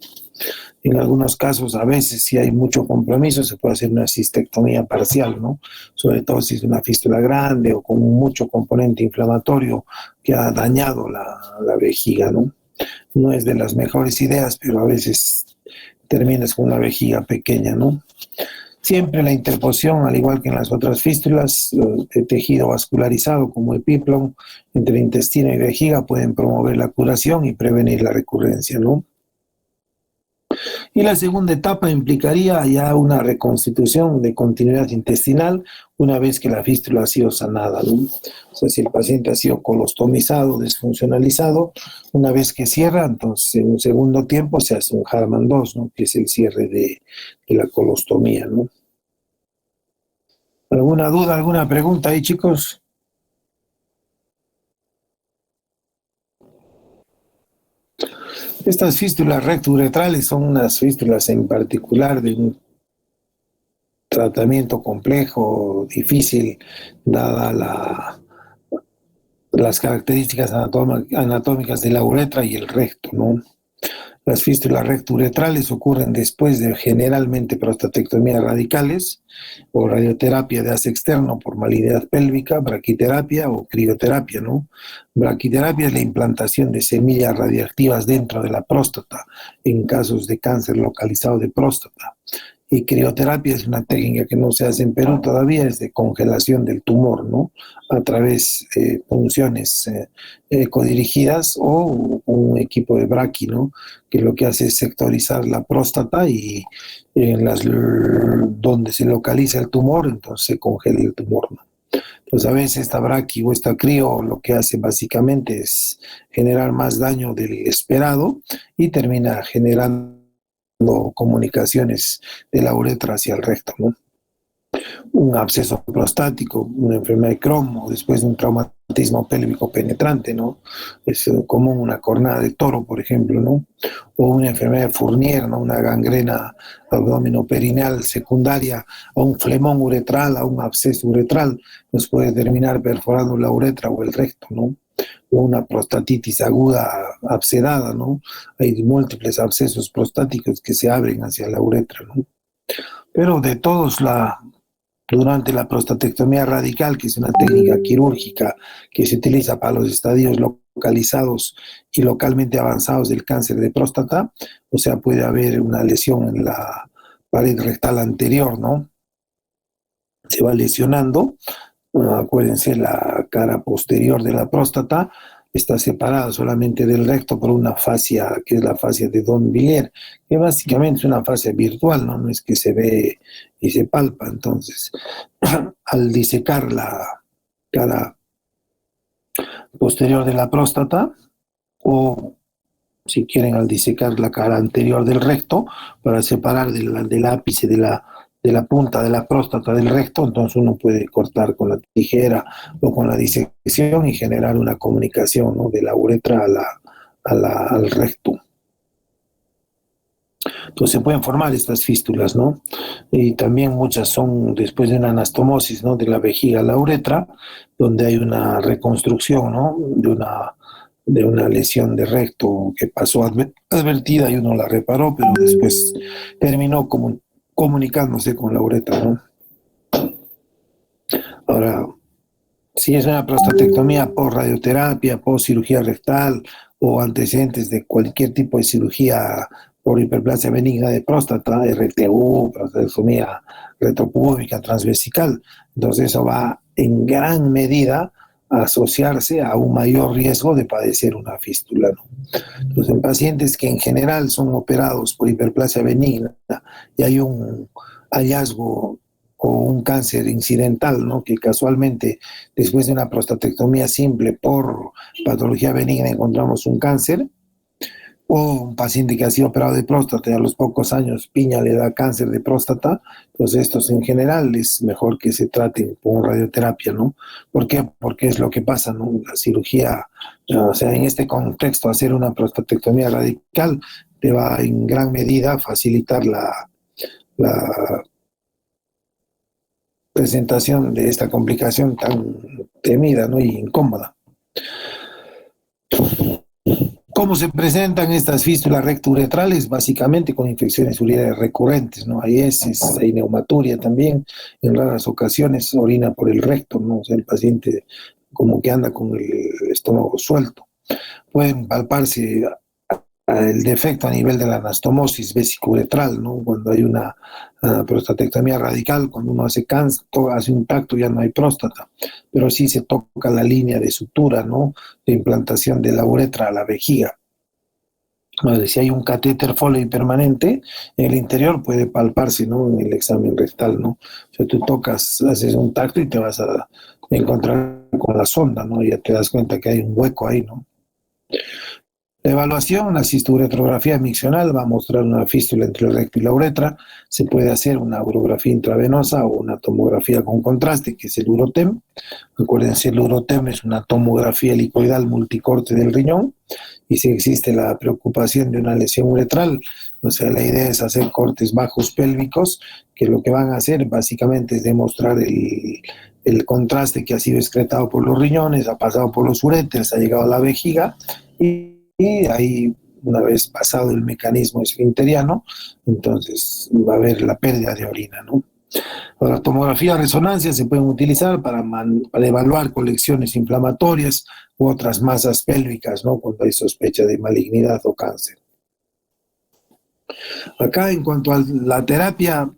En algunos casos, a veces, si hay mucho compromiso, se puede hacer una cistectomía parcial, ¿no? Sobre todo si es una fístula grande o con mucho componente inflamatorio que ha dañado la vejiga, ¿no? No es de las mejores ideas, pero a veces terminas con una vejiga pequeña, ¿no? Siempre la interposición, al igual que en las otras fístulas, de tejido vascularizado como el piplón entre intestino y vejiga pueden promover la curación y prevenir la recurrencia, ¿no? Y la segunda etapa implicaría ya una reconstitución de continuidad intestinal una vez que la fístula ha sido sanada, ¿no? O sea, si el paciente ha sido colostomizado, desfuncionalizado, una vez que cierra, entonces en un segundo tiempo se hace un Harman 2, ¿no? Que es el cierre de la colostomía, ¿no? ¿Alguna duda, alguna pregunta ahí, chicos? Estas fístulas rectouretrales son unas fístulas en particular de un tratamiento complejo, difícil, dada las características anatómicas de la uretra y el recto, ¿no? Las fístulas rectouretrales ocurren después de generalmente prostatectomías radicales o radioterapia de asa externo por malignidad pélvica, braquiterapia o crioterapia, ¿no? Braquiterapia es la implantación de semillas radiactivas dentro de la próstata en casos de cáncer localizado de próstata. Y crioterapia es una técnica que no se hace en Perú todavía, es de congelación del tumor, ¿no? A través de punciones ecodirigidas o un equipo de braqui, ¿no? Que lo que hace es sectorizar la próstata y donde se localiza el tumor, entonces se congela el tumor, ¿no? Entonces a veces esta braqui o esta crio lo que hace básicamente es generar más daño del esperado y termina generando comunicaciones de la uretra hacia el recto, ¿no? Un absceso prostático, una enfermedad de Crohn o después de un traumatismo pélvico penetrante, ¿no? Es común una cornada de toro, por ejemplo, ¿no? O una enfermedad de Fournier, ¿no? Una gangrena abdominoperineal secundaria a un flemón uretral, a un absceso uretral, nos puede terminar perforando la uretra o el recto, ¿no? O una prostatitis aguda abscedada, ¿no? Hay múltiples abscesos prostáticos que se abren hacia la uretra, ¿no? Pero de todos, durante la prostatectomía radical, que es una técnica quirúrgica que se utiliza para los estadios localizados y localmente avanzados del cáncer de próstata, o sea, puede haber una lesión en la pared rectal anterior, ¿no? Se va lesionando. Acuérdense, la cara posterior de la próstata está separada solamente del recto por una fascia, que es la fascia de Don-Villiers, que básicamente es una fascia virtual, ¿no? No es que se ve y se palpa. Entonces, al disecar la cara posterior de la próstata, o si quieren, al disecar la cara anterior del recto, para separar del ápice de la punta de la próstata del recto, entonces uno puede cortar con la tijera o con la disección y generar una comunicación, ¿no? De la uretra al recto. Entonces se pueden formar estas fístulas, ¿no? Y también muchas son después de una anastomosis, ¿no? De la vejiga a la uretra, donde hay una reconstrucción, ¿no? De una lesión de recto que pasó advertida y uno la reparó, pero después terminó comunicándose con la uretra, ¿no? Ahora, si es una prostatectomía por radioterapia, por cirugía rectal o antecedentes de cualquier tipo de cirugía por hiperplasia benigna de próstata, RTU, prostatectomía retropúbica transvesical, entonces eso va en gran medida a asociarse a un mayor riesgo de padecer una fístula, ¿no? Entonces, en pacientes que en general son operados por hiperplasia benigna y hay un hallazgo o un cáncer incidental, ¿no? Que casualmente después de una prostatectomía simple por patología benigna encontramos un cáncer, o un paciente que ha sido operado de próstata y a los pocos años piña le da cáncer de próstata, pues estos en general es mejor que se traten con radioterapia, ¿no? ¿Por qué? Porque es lo que pasa, ¿no? La cirugía, o sea, en este contexto, hacer una prostatectomía radical te va en gran medida a facilitar la presentación de esta complicación tan temida, ¿no? Y incómoda. ¿Cómo se presentan estas fístulas rectouretrales? Básicamente con infecciones urinarias recurrentes, ¿no? Hay heces, hay neumaturia también, en raras ocasiones orina por el recto, ¿no? O sea, el paciente como que anda con el estómago suelto. Pueden palparse el defecto a nivel de la anastomosis vesicuretral, ¿no? Cuando hay una prostatectomía radical, cuando uno hace un tacto ya no hay próstata, pero sí se toca la línea de sutura, ¿no? De implantación de la uretra a la vejiga. Bueno, si hay un catéter Foley permanente, en el interior puede palparse, ¿no? En el examen rectal, ¿no? O sea, tú tocas, haces un tacto y te vas a encontrar con la sonda, ¿no? Y ya te das cuenta que hay un hueco ahí, ¿no? La evaluación, la cisturetrografía miccional va a mostrar una fístula entre el recto y la uretra. Se puede hacer una urografía intravenosa o una tomografía con contraste, que es el UroTEM. Acuérdense, el UroTEM es una tomografía helicoidal multicorte del riñón. Y si existe la preocupación de una lesión uretral, o sea, la idea es hacer cortes bajos pélvicos, que lo que van a hacer básicamente es demostrar el contraste que ha sido excretado por los riñones, ha pasado por los uréteres, ha llegado a la vejiga y ahí, una vez pasado el mecanismo esfinteriano, entonces va a haber la pérdida de orina, ¿no? La tomografía de resonancia se pueden utilizar para evaluar colecciones inflamatorias u otras masas pélvicas, ¿no? Cuando hay sospecha de malignidad o cáncer. Acá, en cuanto a la terapia,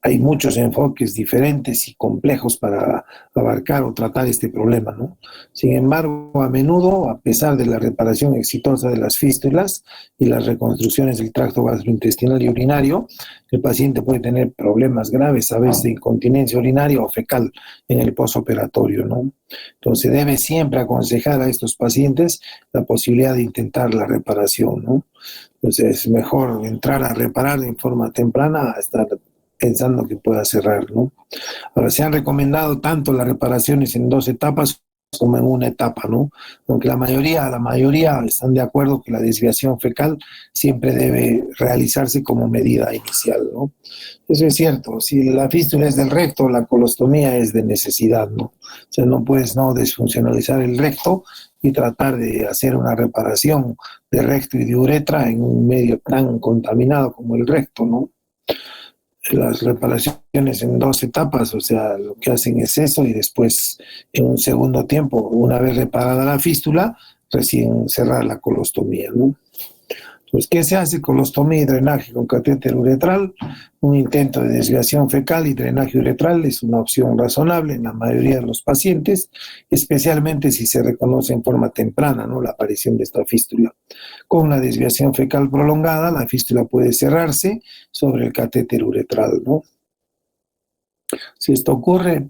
hay muchos enfoques diferentes y complejos para abarcar o tratar este problema, ¿no? Sin embargo, a menudo, a pesar de la reparación exitosa de las fístulas y las reconstrucciones del tracto gastrointestinal y urinario, el paciente puede tener problemas graves, a veces de incontinencia urinaria o fecal en el posoperatorio, ¿no? Entonces, debe siempre aconsejar a estos pacientes la posibilidad de intentar la reparación, ¿no? Entonces, es mejor entrar a reparar en forma temprana a estar pensando que pueda cerrar, ¿no? Ahora, se han recomendado tanto las reparaciones en 2 etapas como en una etapa, ¿no? Aunque la mayoría están de acuerdo que la desviación fecal siempre debe realizarse como medida inicial, ¿no? Eso es cierto, si la fístula es del recto, la colostomía es de necesidad, ¿no? O sea, no puedes no desfuncionalizar el recto y tratar de hacer una reparación de recto y de uretra en un medio tan contaminado como el recto, ¿no? Las reparaciones en 2 etapas, o sea, lo que hacen es eso y después en un segundo tiempo, una vez reparada la fístula, recién cerrar la colostomía, ¿no? Pues, ¿qué se hace? Colostomía y drenaje con catéter uretral. Un intento de desviación fecal y drenaje uretral es una opción razonable en la mayoría de los pacientes, especialmente si se reconoce en forma temprana, ¿no?, la aparición de esta fístula. Con una desviación fecal prolongada, la fístula puede cerrarse sobre el catéter uretral, ¿no? Si esto ocurre,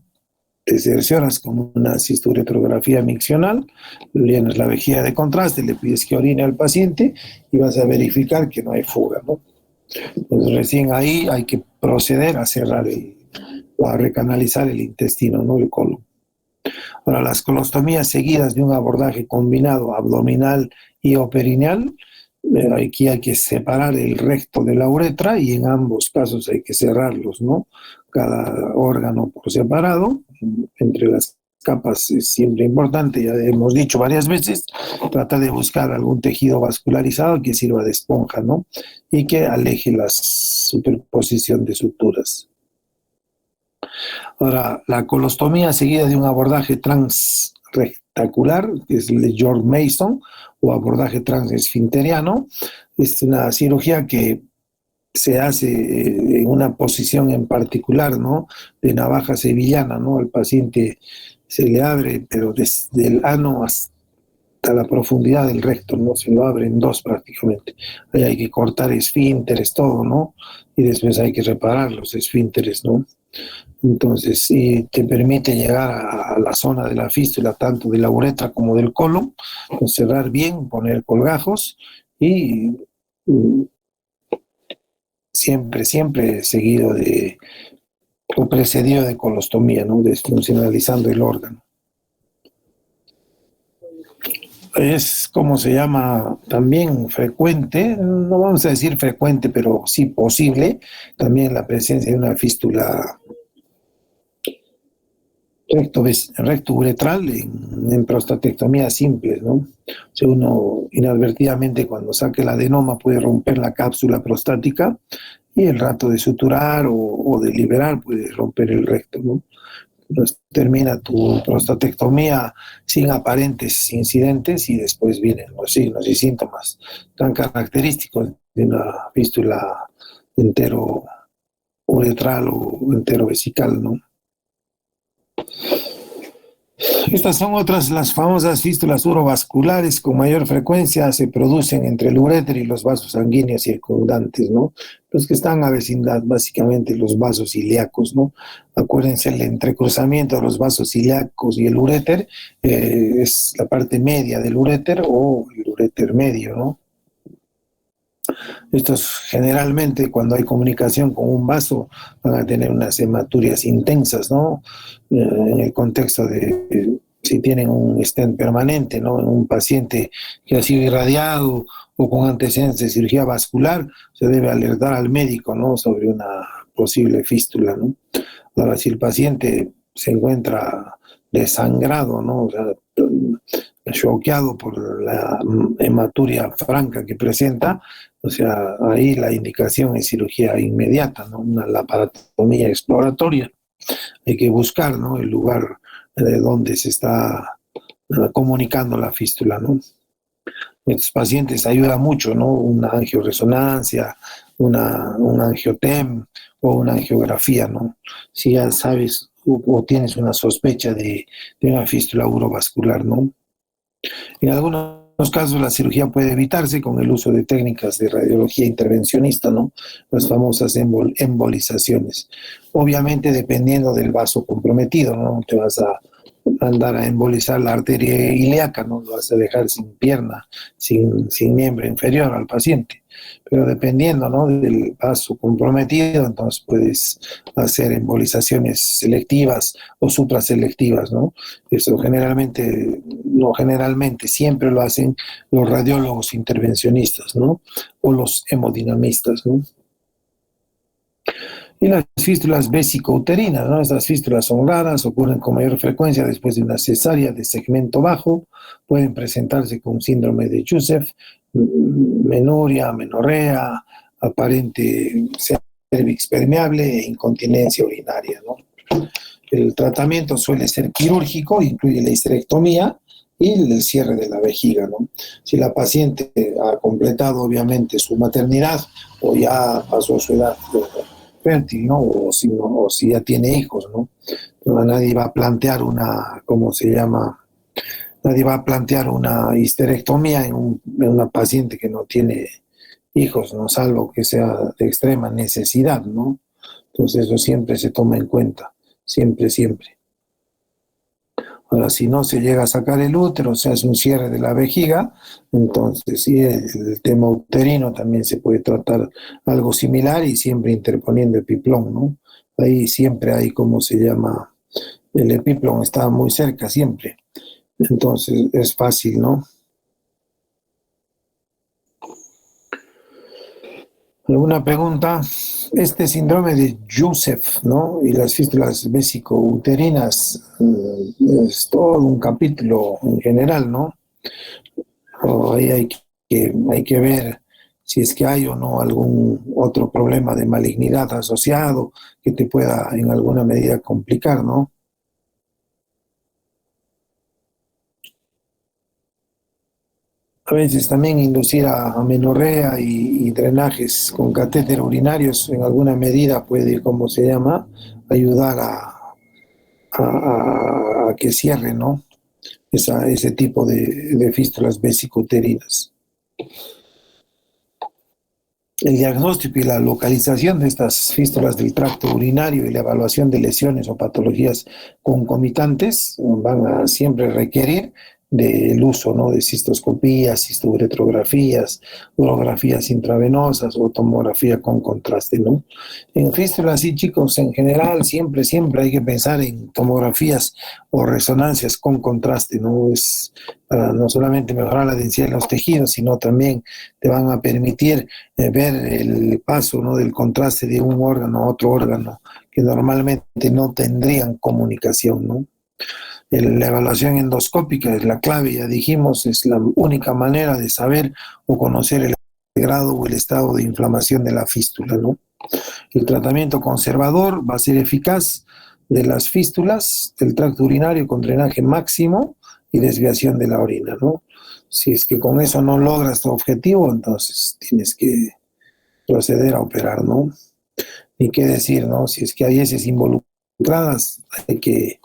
te cercioras con una cisturetrografía miccional, llenas la vejiga de contraste, le pides que orine al paciente y vas a verificar que no hay fuga, ¿no? Entonces recién ahí hay que proceder a cerrar o a recanalizar el intestino, ¿no?, el colon. Ahora, las colostomías seguidas de un abordaje combinado abdominal y o perineal, aquí hay que separar el recto de la uretra y en ambos casos hay que cerrarlos, ¿no? Cada órgano por separado, entre las capas es siempre importante, ya hemos dicho varias veces, trata de buscar algún tejido vascularizado que sirva de esponja, ¿no? Y que aleje la superposición de suturas. Ahora, la colostomía seguida de un abordaje transrectacular, que es el de George Mason, o abordaje transesfinteriano, es una cirugía que se hace en una posición en particular, ¿no?, de navaja sevillana, ¿no? Al paciente se le abre, pero desde el ano hasta la profundidad del recto, ¿no? Se lo abre en 2 prácticamente. Ahí hay que cortar esfínteres, todo, ¿no? Y después hay que reparar los esfínteres, ¿no? Entonces, sí, te permite llegar a la zona de la fístula, tanto de la uretra como del colon, cerrar bien, poner colgajos y siempre seguido o precedido de colostomía, ¿no?, desfuncionalizando el órgano. Es, como se llama, también frecuente, no vamos a decir frecuente, pero sí posible, también la presencia de una fístula recto uretral en prostatectomías simples, ¿no? O sea, uno inadvertidamente cuando saque el adenoma puede romper la cápsula prostática y el rato de suturar o de liberar puede romper el recto, ¿no? Entonces, termina tu prostatectomía sin aparentes incidentes y después vienen los signos y síntomas tan característicos de una fístula entero uretral o entero vesical, ¿no? Estas son otras, las famosas fístulas urovasculares. Con mayor frecuencia se producen entre el uréter y los vasos sanguíneos circundantes, ¿no? Los que están a vecindad, básicamente los vasos ilíacos, ¿no? Acuérdense, el entrecruzamiento de los vasos ilíacos y el uréter es la parte media del uréter o el uréter medio, ¿no? Estos generalmente cuando hay comunicación con un vaso van a tener unas hematurias intensas, ¿no? En el contexto de si tienen un stent permanente, ¿no? En un paciente que ha sido irradiado o con antecedentes de cirugía vascular, se debe alertar al médico, ¿no? Sobre una posible fístula, ¿no? Ahora, si el paciente se encuentra desangrado, ¿no? O sea, choqueado por la hematuria franca que presenta, o sea, ahí la indicación es cirugía inmediata, ¿no? Una laparotomía exploratoria. Hay que buscar, ¿no? El lugar de donde se está comunicando la fístula, ¿no? Estos pacientes ayuda mucho, ¿no? Una angioresonancia, un angiotem o una angiografía, ¿no? Si ya sabes o tienes una sospecha de una fístula urovascular, ¿no? En algunos casos la cirugía puede evitarse con el uso de técnicas de radiología intervencionista, ¿no? Las famosas embolizaciones. Obviamente dependiendo del vaso comprometido, ¿no? Te vas a andar a embolizar la arteria ilíaca, no lo vas a dejar sin pierna, sin miembro inferior al paciente. Pero dependiendo, ¿no? Del vaso comprometido, entonces puedes hacer embolizaciones selectivas o supraselectivas, ¿no? Eso generalmente, no generalmente, siempre lo hacen los radiólogos intervencionistas, ¿no? O los hemodinamistas, ¿no? Y las fístulas vesicouterinas, ¿no? Estas fístulas son raras, ocurren con mayor frecuencia después de una cesárea de segmento bajo, pueden presentarse con síndrome de Joseph, menuria, amenorrea, aparente cervix permeable e incontinencia urinaria, ¿no? El tratamiento suele ser quirúrgico, incluye la histerectomía y el cierre de la vejiga, ¿no? Si la paciente ha completado obviamente su maternidad o ya pasó su edad fértil, ¿no? O si ya tiene hijos, ¿no? Nadie va a plantear una, ¿cómo se llama? Nadie va a plantear una histerectomía en una paciente que no tiene hijos, ¿no? Salvo que sea de extrema necesidad, ¿no? Entonces eso siempre se toma en cuenta, siempre, siempre. Ahora, si no se llega a sacar el útero, se hace un cierre de la vejiga, entonces sí, el tema uterino también se puede tratar algo similar y siempre interponiendo epiplón, ¿no? Ahí siempre hay, ¿cómo se llama? El epiplón está muy cerca siempre, entonces es fácil, ¿no? ¿Alguna pregunta? Este síndrome de Joseph, ¿no? Y las fístulas vesicouterinas es todo un capítulo en general, ¿no? Ahí hay que ver si es que hay o no algún otro problema de malignidad asociado que te pueda en alguna medida complicar, ¿no? A veces también inducir a amenorrea y drenajes con catéter urinarios en alguna medida puede, ¿cómo se llama?, ayudar a que cierre, ¿no? Ese tipo de fístulas vesicouterinas. El diagnóstico y la localización de estas fístulas del tracto urinario y la evaluación de lesiones o patologías concomitantes van a siempre requerir del uso, ¿no? De cistoscopías, cisturetrografías, urografías intravenosas o tomografía con contraste, ¿no? En fístulas, sí, chicos, en general siempre hay que pensar en tomografías o resonancias con contraste, ¿no? Es para no solamente mejorar la densidad de los tejidos, sino también te van a permitir ver el paso, ¿no? Del contraste de un órgano a otro órgano que normalmente no tendrían comunicación, ¿no? La evaluación endoscópica es la clave, ya dijimos, es la única manera de saber o conocer el grado o el estado de inflamación de la fístula, ¿no? El tratamiento conservador va a ser eficaz de las fístulas del tracto urinario con drenaje máximo y desviación de la orina, ¿no? Si es que con eso no logras tu objetivo, entonces tienes que proceder a operar, ¿no? Ni qué decir, ¿no? Si es que hay heces involucradas, hay que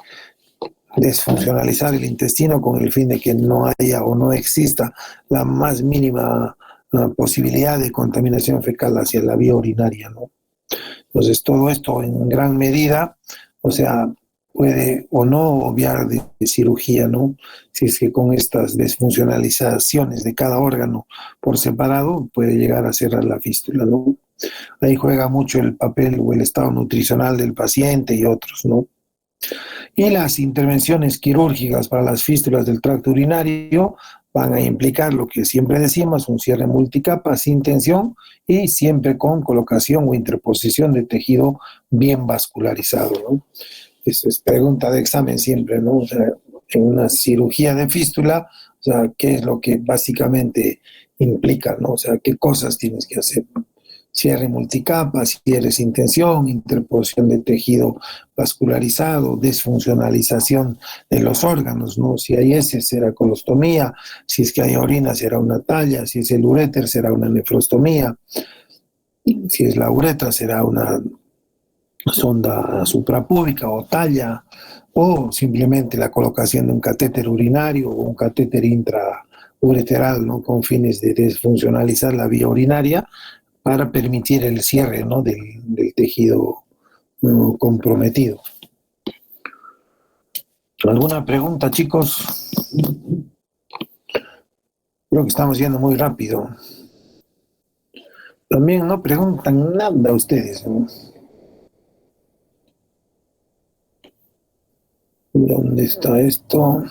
desfuncionalizar el intestino con el fin de que no haya o no exista la más mínima posibilidad de contaminación fecal hacia la vía urinaria, ¿no? Entonces, todo esto en gran medida, o sea, puede o no obviar de cirugía, ¿no? Si es que con estas desfuncionalizaciones de cada órgano por separado puede llegar a cerrar la fístula, ¿no? Ahí juega mucho el papel o el estado nutricional del paciente y otros, ¿no? Y las intervenciones quirúrgicas para las fístulas del tracto urinario van a implicar lo que siempre decimos, un cierre multicapa sin tensión y siempre con colocación o interposición de tejido bien vascularizado, ¿no? Eso es pregunta de examen siempre, ¿no? O sea, en una cirugía de fístula, o sea, ¿qué es lo que básicamente implica, ¿no? O sea, ¿qué cosas tienes que hacer? Cierre multicapa, cierre sin tensión, interposición de tejido vascularizado, desfuncionalización de los órganos, ¿no? Si hay heces será colostomía, si es que hay orina será una talla, si es el uréter será una nefrostomía, si es la uretra será una sonda suprapúbica o talla, o simplemente la colocación de un catéter urinario o un catéter intraureteral, ¿no? Con fines de desfuncionalizar la vía urinaria para permitir el cierre, ¿no? del tejido comprometido. ¿Alguna pregunta, chicos? Creo que estamos yendo muy rápido. También no preguntan nada ustedes, ¿no? ¿Dónde está esto?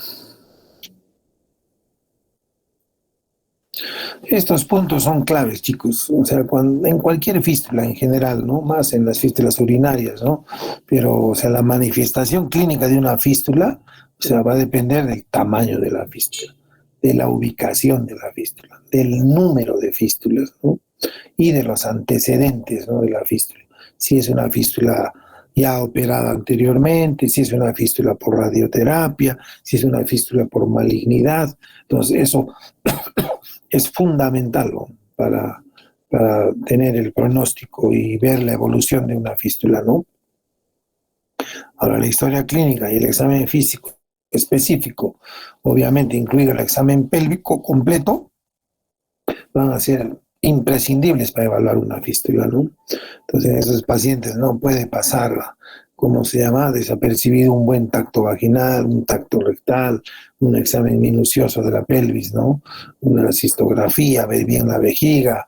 Estos puntos son claves, chicos. O sea, en cualquier fístula en general, ¿no? Más en las fístulas urinarias, ¿no? Pero, o sea, la manifestación clínica de una fístula, o sea, va a depender del tamaño de la fístula, de la ubicación de la fístula, del número de fístulas, ¿no? Y de los antecedentes, ¿no? De la fístula. Si es una fístula ya operada anteriormente, si es una fístula por radioterapia, si es una fístula por malignidad. Entonces, eso es fundamental, ¿no? para tener el pronóstico y ver la evolución de una fístula, ¿no? Ahora, la historia clínica y el examen físico específico, obviamente incluido el examen pélvico completo, van a ser imprescindibles para evaluar una fístula, ¿no? Entonces, en esos pacientes no puede pasar, ¿cómo se llama?, desapercibido un buen tacto vaginal, un tacto rectal, un examen minucioso de la pelvis, ¿no? Una cistografía, ver bien la vejiga,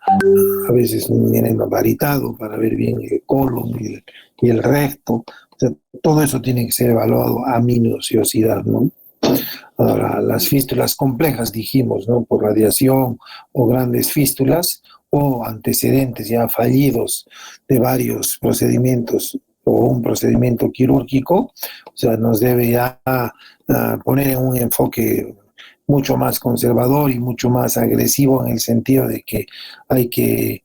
a veces un enema varitado para ver bien el colon y el recto. O sea, todo eso tiene que ser evaluado a minuciosidad, ¿no? Ahora, las fístulas complejas, dijimos, ¿no? Por radiación o grandes fístulas o antecedentes ya fallidos de varios procedimientos o un procedimiento quirúrgico, o sea, nos debe ya poner en un enfoque mucho más conservador y mucho más agresivo en el sentido de que hay que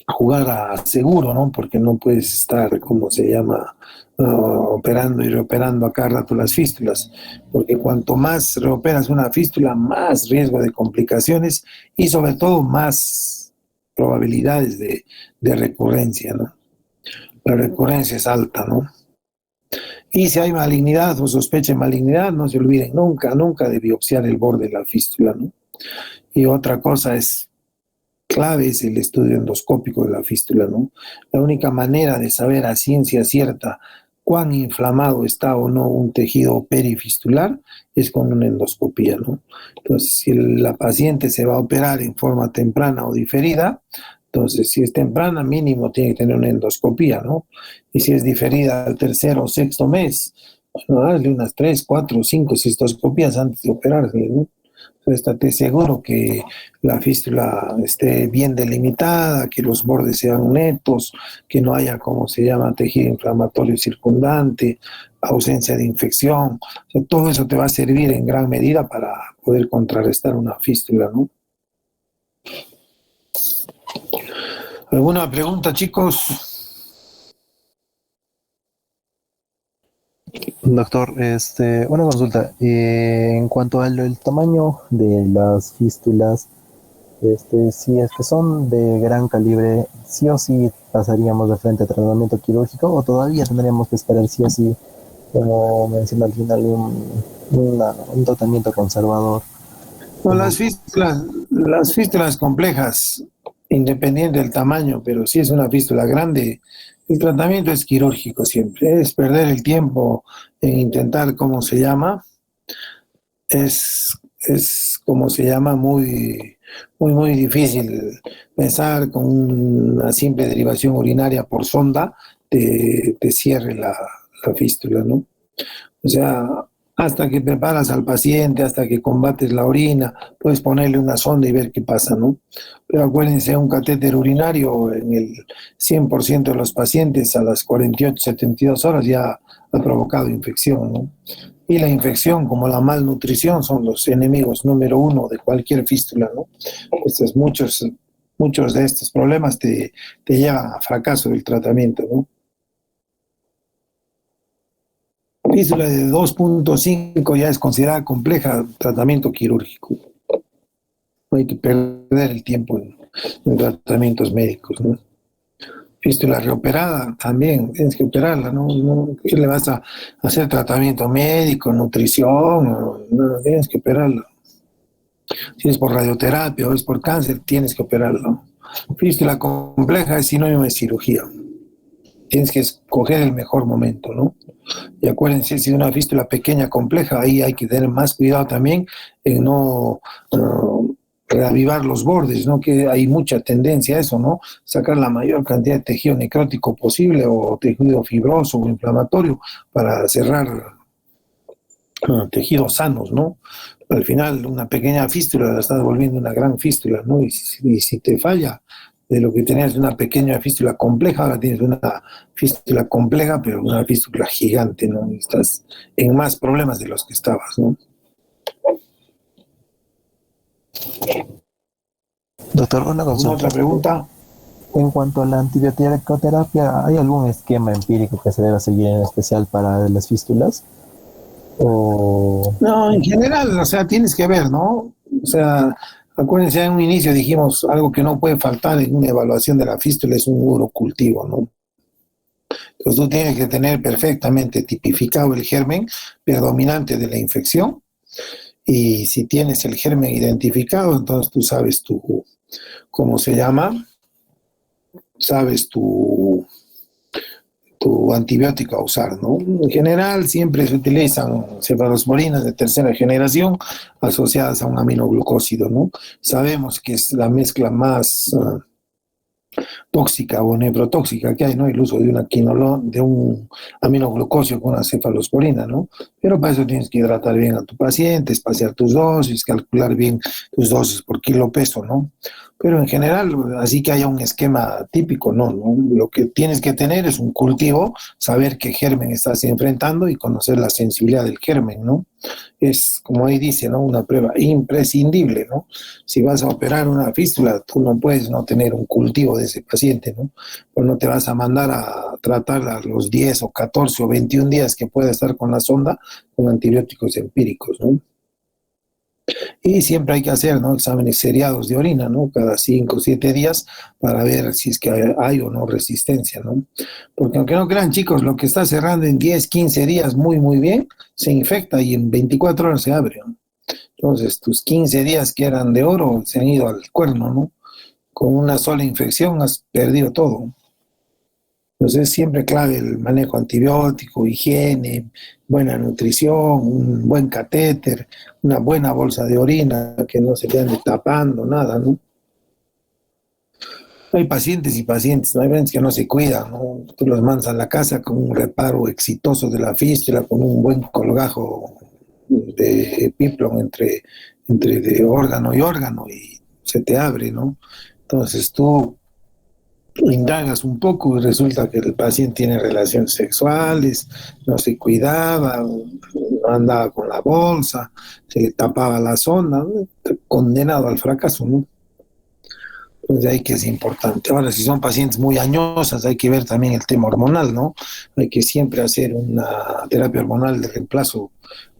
jugar a seguro, ¿no? Porque no puedes estar, ¿cómo se llama?, operando y reoperando a cada rato las fístulas, porque cuanto más reoperas una fístula, más riesgo de complicaciones y sobre todo más probabilidades de recurrencia, ¿no? La recurrencia es alta, ¿no? Y si hay malignidad o sospecha de malignidad, no se olviden nunca, nunca de biopsiar el borde de la fístula, ¿no? Y otra cosa es clave es el estudio endoscópico de la fístula, ¿no? La única manera de saber a ciencia cierta cuán inflamado está o no un tejido perifistular es con una endoscopía, ¿no? Entonces, si la paciente se va a operar en forma temprana o diferida, entonces, si es temprana, mínimo tiene que tener una endoscopía, ¿no? Y si es diferida al tercer o sexto mes, bueno, hazle unas 3, 4, 5 cistoscopías antes de operarse, ¿no? Estate seguro que la fístula esté bien delimitada, que los bordes sean netos, que no haya, como se llama, tejido inflamatorio circundante, ausencia de infección. O sea, todo eso te va a servir en gran medida para poder contrarrestar una fístula, ¿no? ¿Alguna pregunta, chicos? Doctor, una consulta. En cuanto al tamaño de las fístulas, si es que son de gran calibre, sí o sí pasaríamos de frente a tratamiento quirúrgico o todavía tendríamos que esperar sí o sí como menciona al final, un tratamiento conservador. No, las fístulas complejas, independiente del tamaño, pero si es una fístula grande, el tratamiento es quirúrgico siempre. Es perder el tiempo en intentar, ¿cómo se llama? Es como se llama, muy difícil pensar con una simple derivación urinaria por sonda te cierre la fístula, ¿no? O sea, hasta que preparas al paciente, hasta que combates la orina, puedes ponerle una sonda y ver qué pasa, ¿no? Pero acuérdense, un catéter urinario en el 100% de los pacientes a las 48, 72 horas ya ha provocado infección, ¿no? Y la infección, como la malnutrición, son los enemigos número uno de cualquier fístula, ¿no? Muchos de estos problemas te llevan a fracaso del tratamiento, ¿no? Fístula de 2.5 ya es considerada compleja, tratamiento quirúrgico. No hay que perder el tiempo en tratamientos médicos, ¿no? Fístula reoperada también, tienes que operarla, ¿no? ¿Qué le vas a hacer tratamiento médico, nutrición? No, tienes que operarla. Si es por radioterapia o es por cáncer, tienes que operarlo. Fístula compleja es sinónimo de cirugía. Tienes que escoger el mejor momento, ¿no? Y acuérdense, si es una fístula pequeña, compleja, ahí hay que tener más cuidado también en no reavivar los bordes, ¿no? Que hay mucha tendencia a eso, ¿no? Sacar la mayor cantidad de tejido necrótico posible o tejido fibroso o inflamatorio para cerrar tejidos sanos, ¿no? Al final, una pequeña fístula la estás volviendo una gran fístula, ¿no? Y si te falla de lo que tenías una pequeña fístula compleja, ahora tienes una fístula compleja, pero una fístula gigante, ¿no? Y estás en más problemas de los que estabas, ¿no? Doctor, una ¿Alguna consulta. otra pregunta? En cuanto a la antibioterapia, ¿hay algún esquema empírico que se deba seguir en especial para las fístulas? O... No, en general, o sea, tienes que ver, ¿no? O sea, acuérdense, en un inicio dijimos algo que no puede faltar en una evaluación de la fístula es un urocultivo, ¿no? Entonces tú tienes que tener perfectamente tipificado el germen predominante de la infección y si tienes el germen identificado, entonces tú sabes ¿cómo se llama? Sabes tu antibiótico a usar, ¿no? En general siempre se utilizan cefalosporinas de tercera generación asociadas a un aminoglucósido, ¿no? Sabemos que es la mezcla más tóxica o nefrotóxica que hay, ¿no? El uso de de un aminoglucósido con una cefalosporina, ¿no? Pero para eso tienes que hidratar bien a tu paciente, espaciar tus dosis, calcular bien tus dosis por kilo peso, ¿no? Pero en general, así que haya un esquema típico, ¿no? Lo que tienes que tener es un cultivo, saber qué germen estás enfrentando y conocer la sensibilidad del germen, ¿no? Es, como ahí dice, ¿no? Una prueba imprescindible, ¿no? Si vas a operar una fístula, tú no puedes no tener un cultivo de ese paciente, ¿no? Pues no te vas a mandar a tratar a los 10 o 14 o 21 días que pueda estar con la sonda con antibióticos empíricos, ¿no? Y siempre hay que hacer, ¿no? Exámenes seriados de orina, ¿no? Cada 5 o 7 días para ver si es que hay o no resistencia, ¿no? Porque aunque no crean, chicos, lo que está cerrando en 10, 15 días muy bien, se infecta y en 24 horas se abre, ¿no? Entonces, tus 15 días que eran de oro se han ido al cuerno, ¿no? Con una sola infección has perdido todo. Entonces, es siempre clave el manejo antibiótico, higiene, buena nutrición, un buen catéter, una buena bolsa de orina, que no se te ande tapando, nada, ¿no? Hay pacientes y pacientes, ¿no? Hay veces que no se cuidan, ¿no? Tú los mandas a la casa con un reparo exitoso de la fístula, con un buen colgajo de piplon entre de órgano y órgano y se te abre, ¿no? Entonces tú indagas un poco y resulta que el paciente tiene relaciones sexuales, no se cuidaba, no andaba con la bolsa, se le tapaba la zona, ¿no? Condenado al fracaso, ¿no? Entonces ahí que es importante. Ahora, si son pacientes muy añosas, hay que ver también el tema hormonal, ¿no? Hay que siempre hacer una terapia hormonal de reemplazo,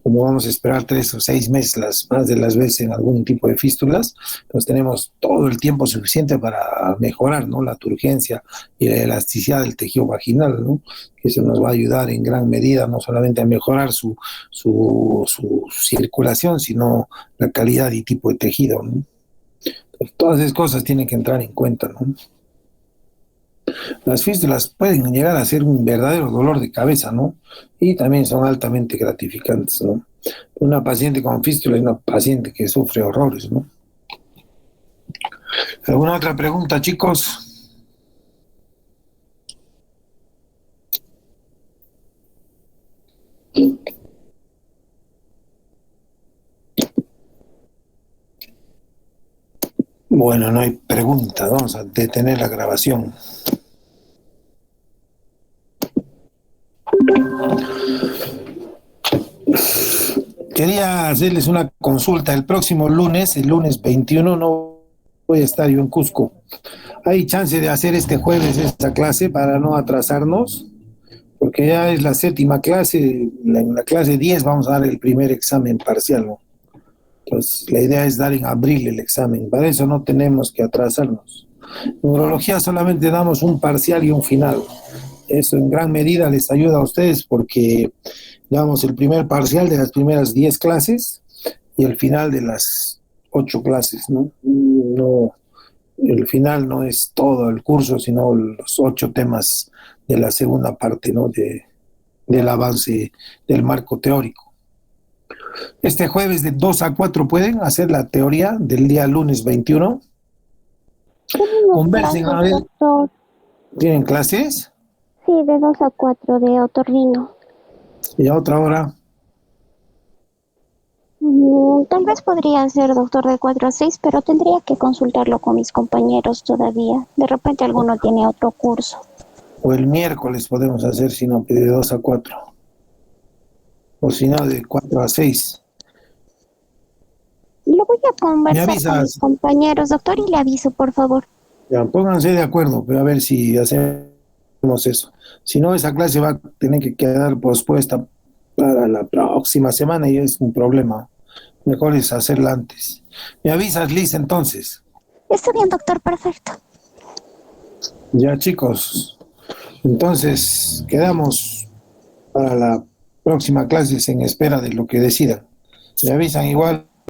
como vamos a esperar 3 o 6 meses más de las veces en algún tipo de fístulas, pues tenemos todo el tiempo suficiente para mejorar, ¿no? La turgencia y la elasticidad del tejido vaginal, ¿no? Que eso nos va a ayudar en gran medida no solamente a mejorar su circulación, sino la calidad y tipo de tejido, ¿no? Todas esas cosas tienen que entrar en cuenta, ¿no? Las fístulas pueden llegar a ser un verdadero dolor de cabeza, ¿no? Y también son altamente gratificantes, ¿no? Una paciente con fístula es una paciente que sufre horrores, ¿no? ¿Alguna otra pregunta, chicos? Bueno, no hay pregunta, vamos a detener la grabación. Quería hacerles una consulta. El próximo lunes, el lunes 21, no voy a estar yo en Cusco. ¿Hay chance de hacer este jueves esta clase para no atrasarnos? Porque ya es la 7ª clase, en la clase 10 vamos a dar el primer examen parcial, ¿no? Entonces, la idea es dar en abril el examen. Para eso no tenemos que atrasarnos. En urología solamente damos un parcial y un final. Eso en gran medida les ayuda a ustedes porque damos el primer parcial de las primeras 10 clases y el final de las 8 clases, ¿no? No, el final no es todo el curso, sino los 8 temas de la segunda parte, ¿no? Del avance del marco teórico. Este jueves de 2 a 4 pueden hacer la teoría del día lunes 21. Conversen, a ver. Doctor. ¿Tienen clases? Sí, de 2 a 4 de otorrino. ¿Y a otra hora? Tal vez podría ser, doctor, de 4 a 6, pero tendría que consultarlo con mis compañeros todavía. De repente alguno tiene otro curso. O el miércoles podemos hacer, si no, de 2 a 4. O si no, de 4 a 6. Lo voy a conversar ¿Me avisas? con mis compañeros, doctor, y le aviso, por favor. Ya, pónganse de acuerdo, a ver si hacemos eso. Si no, esa clase va a tener que quedar pospuesta para la próxima semana y es un problema. Mejor es hacerla antes. ¿Me avisas, Liz, entonces? Está bien, doctor, perfecto. Ya, chicos. Entonces, quedamos para la próxima clase en espera de lo que decidan. Me avisan igual.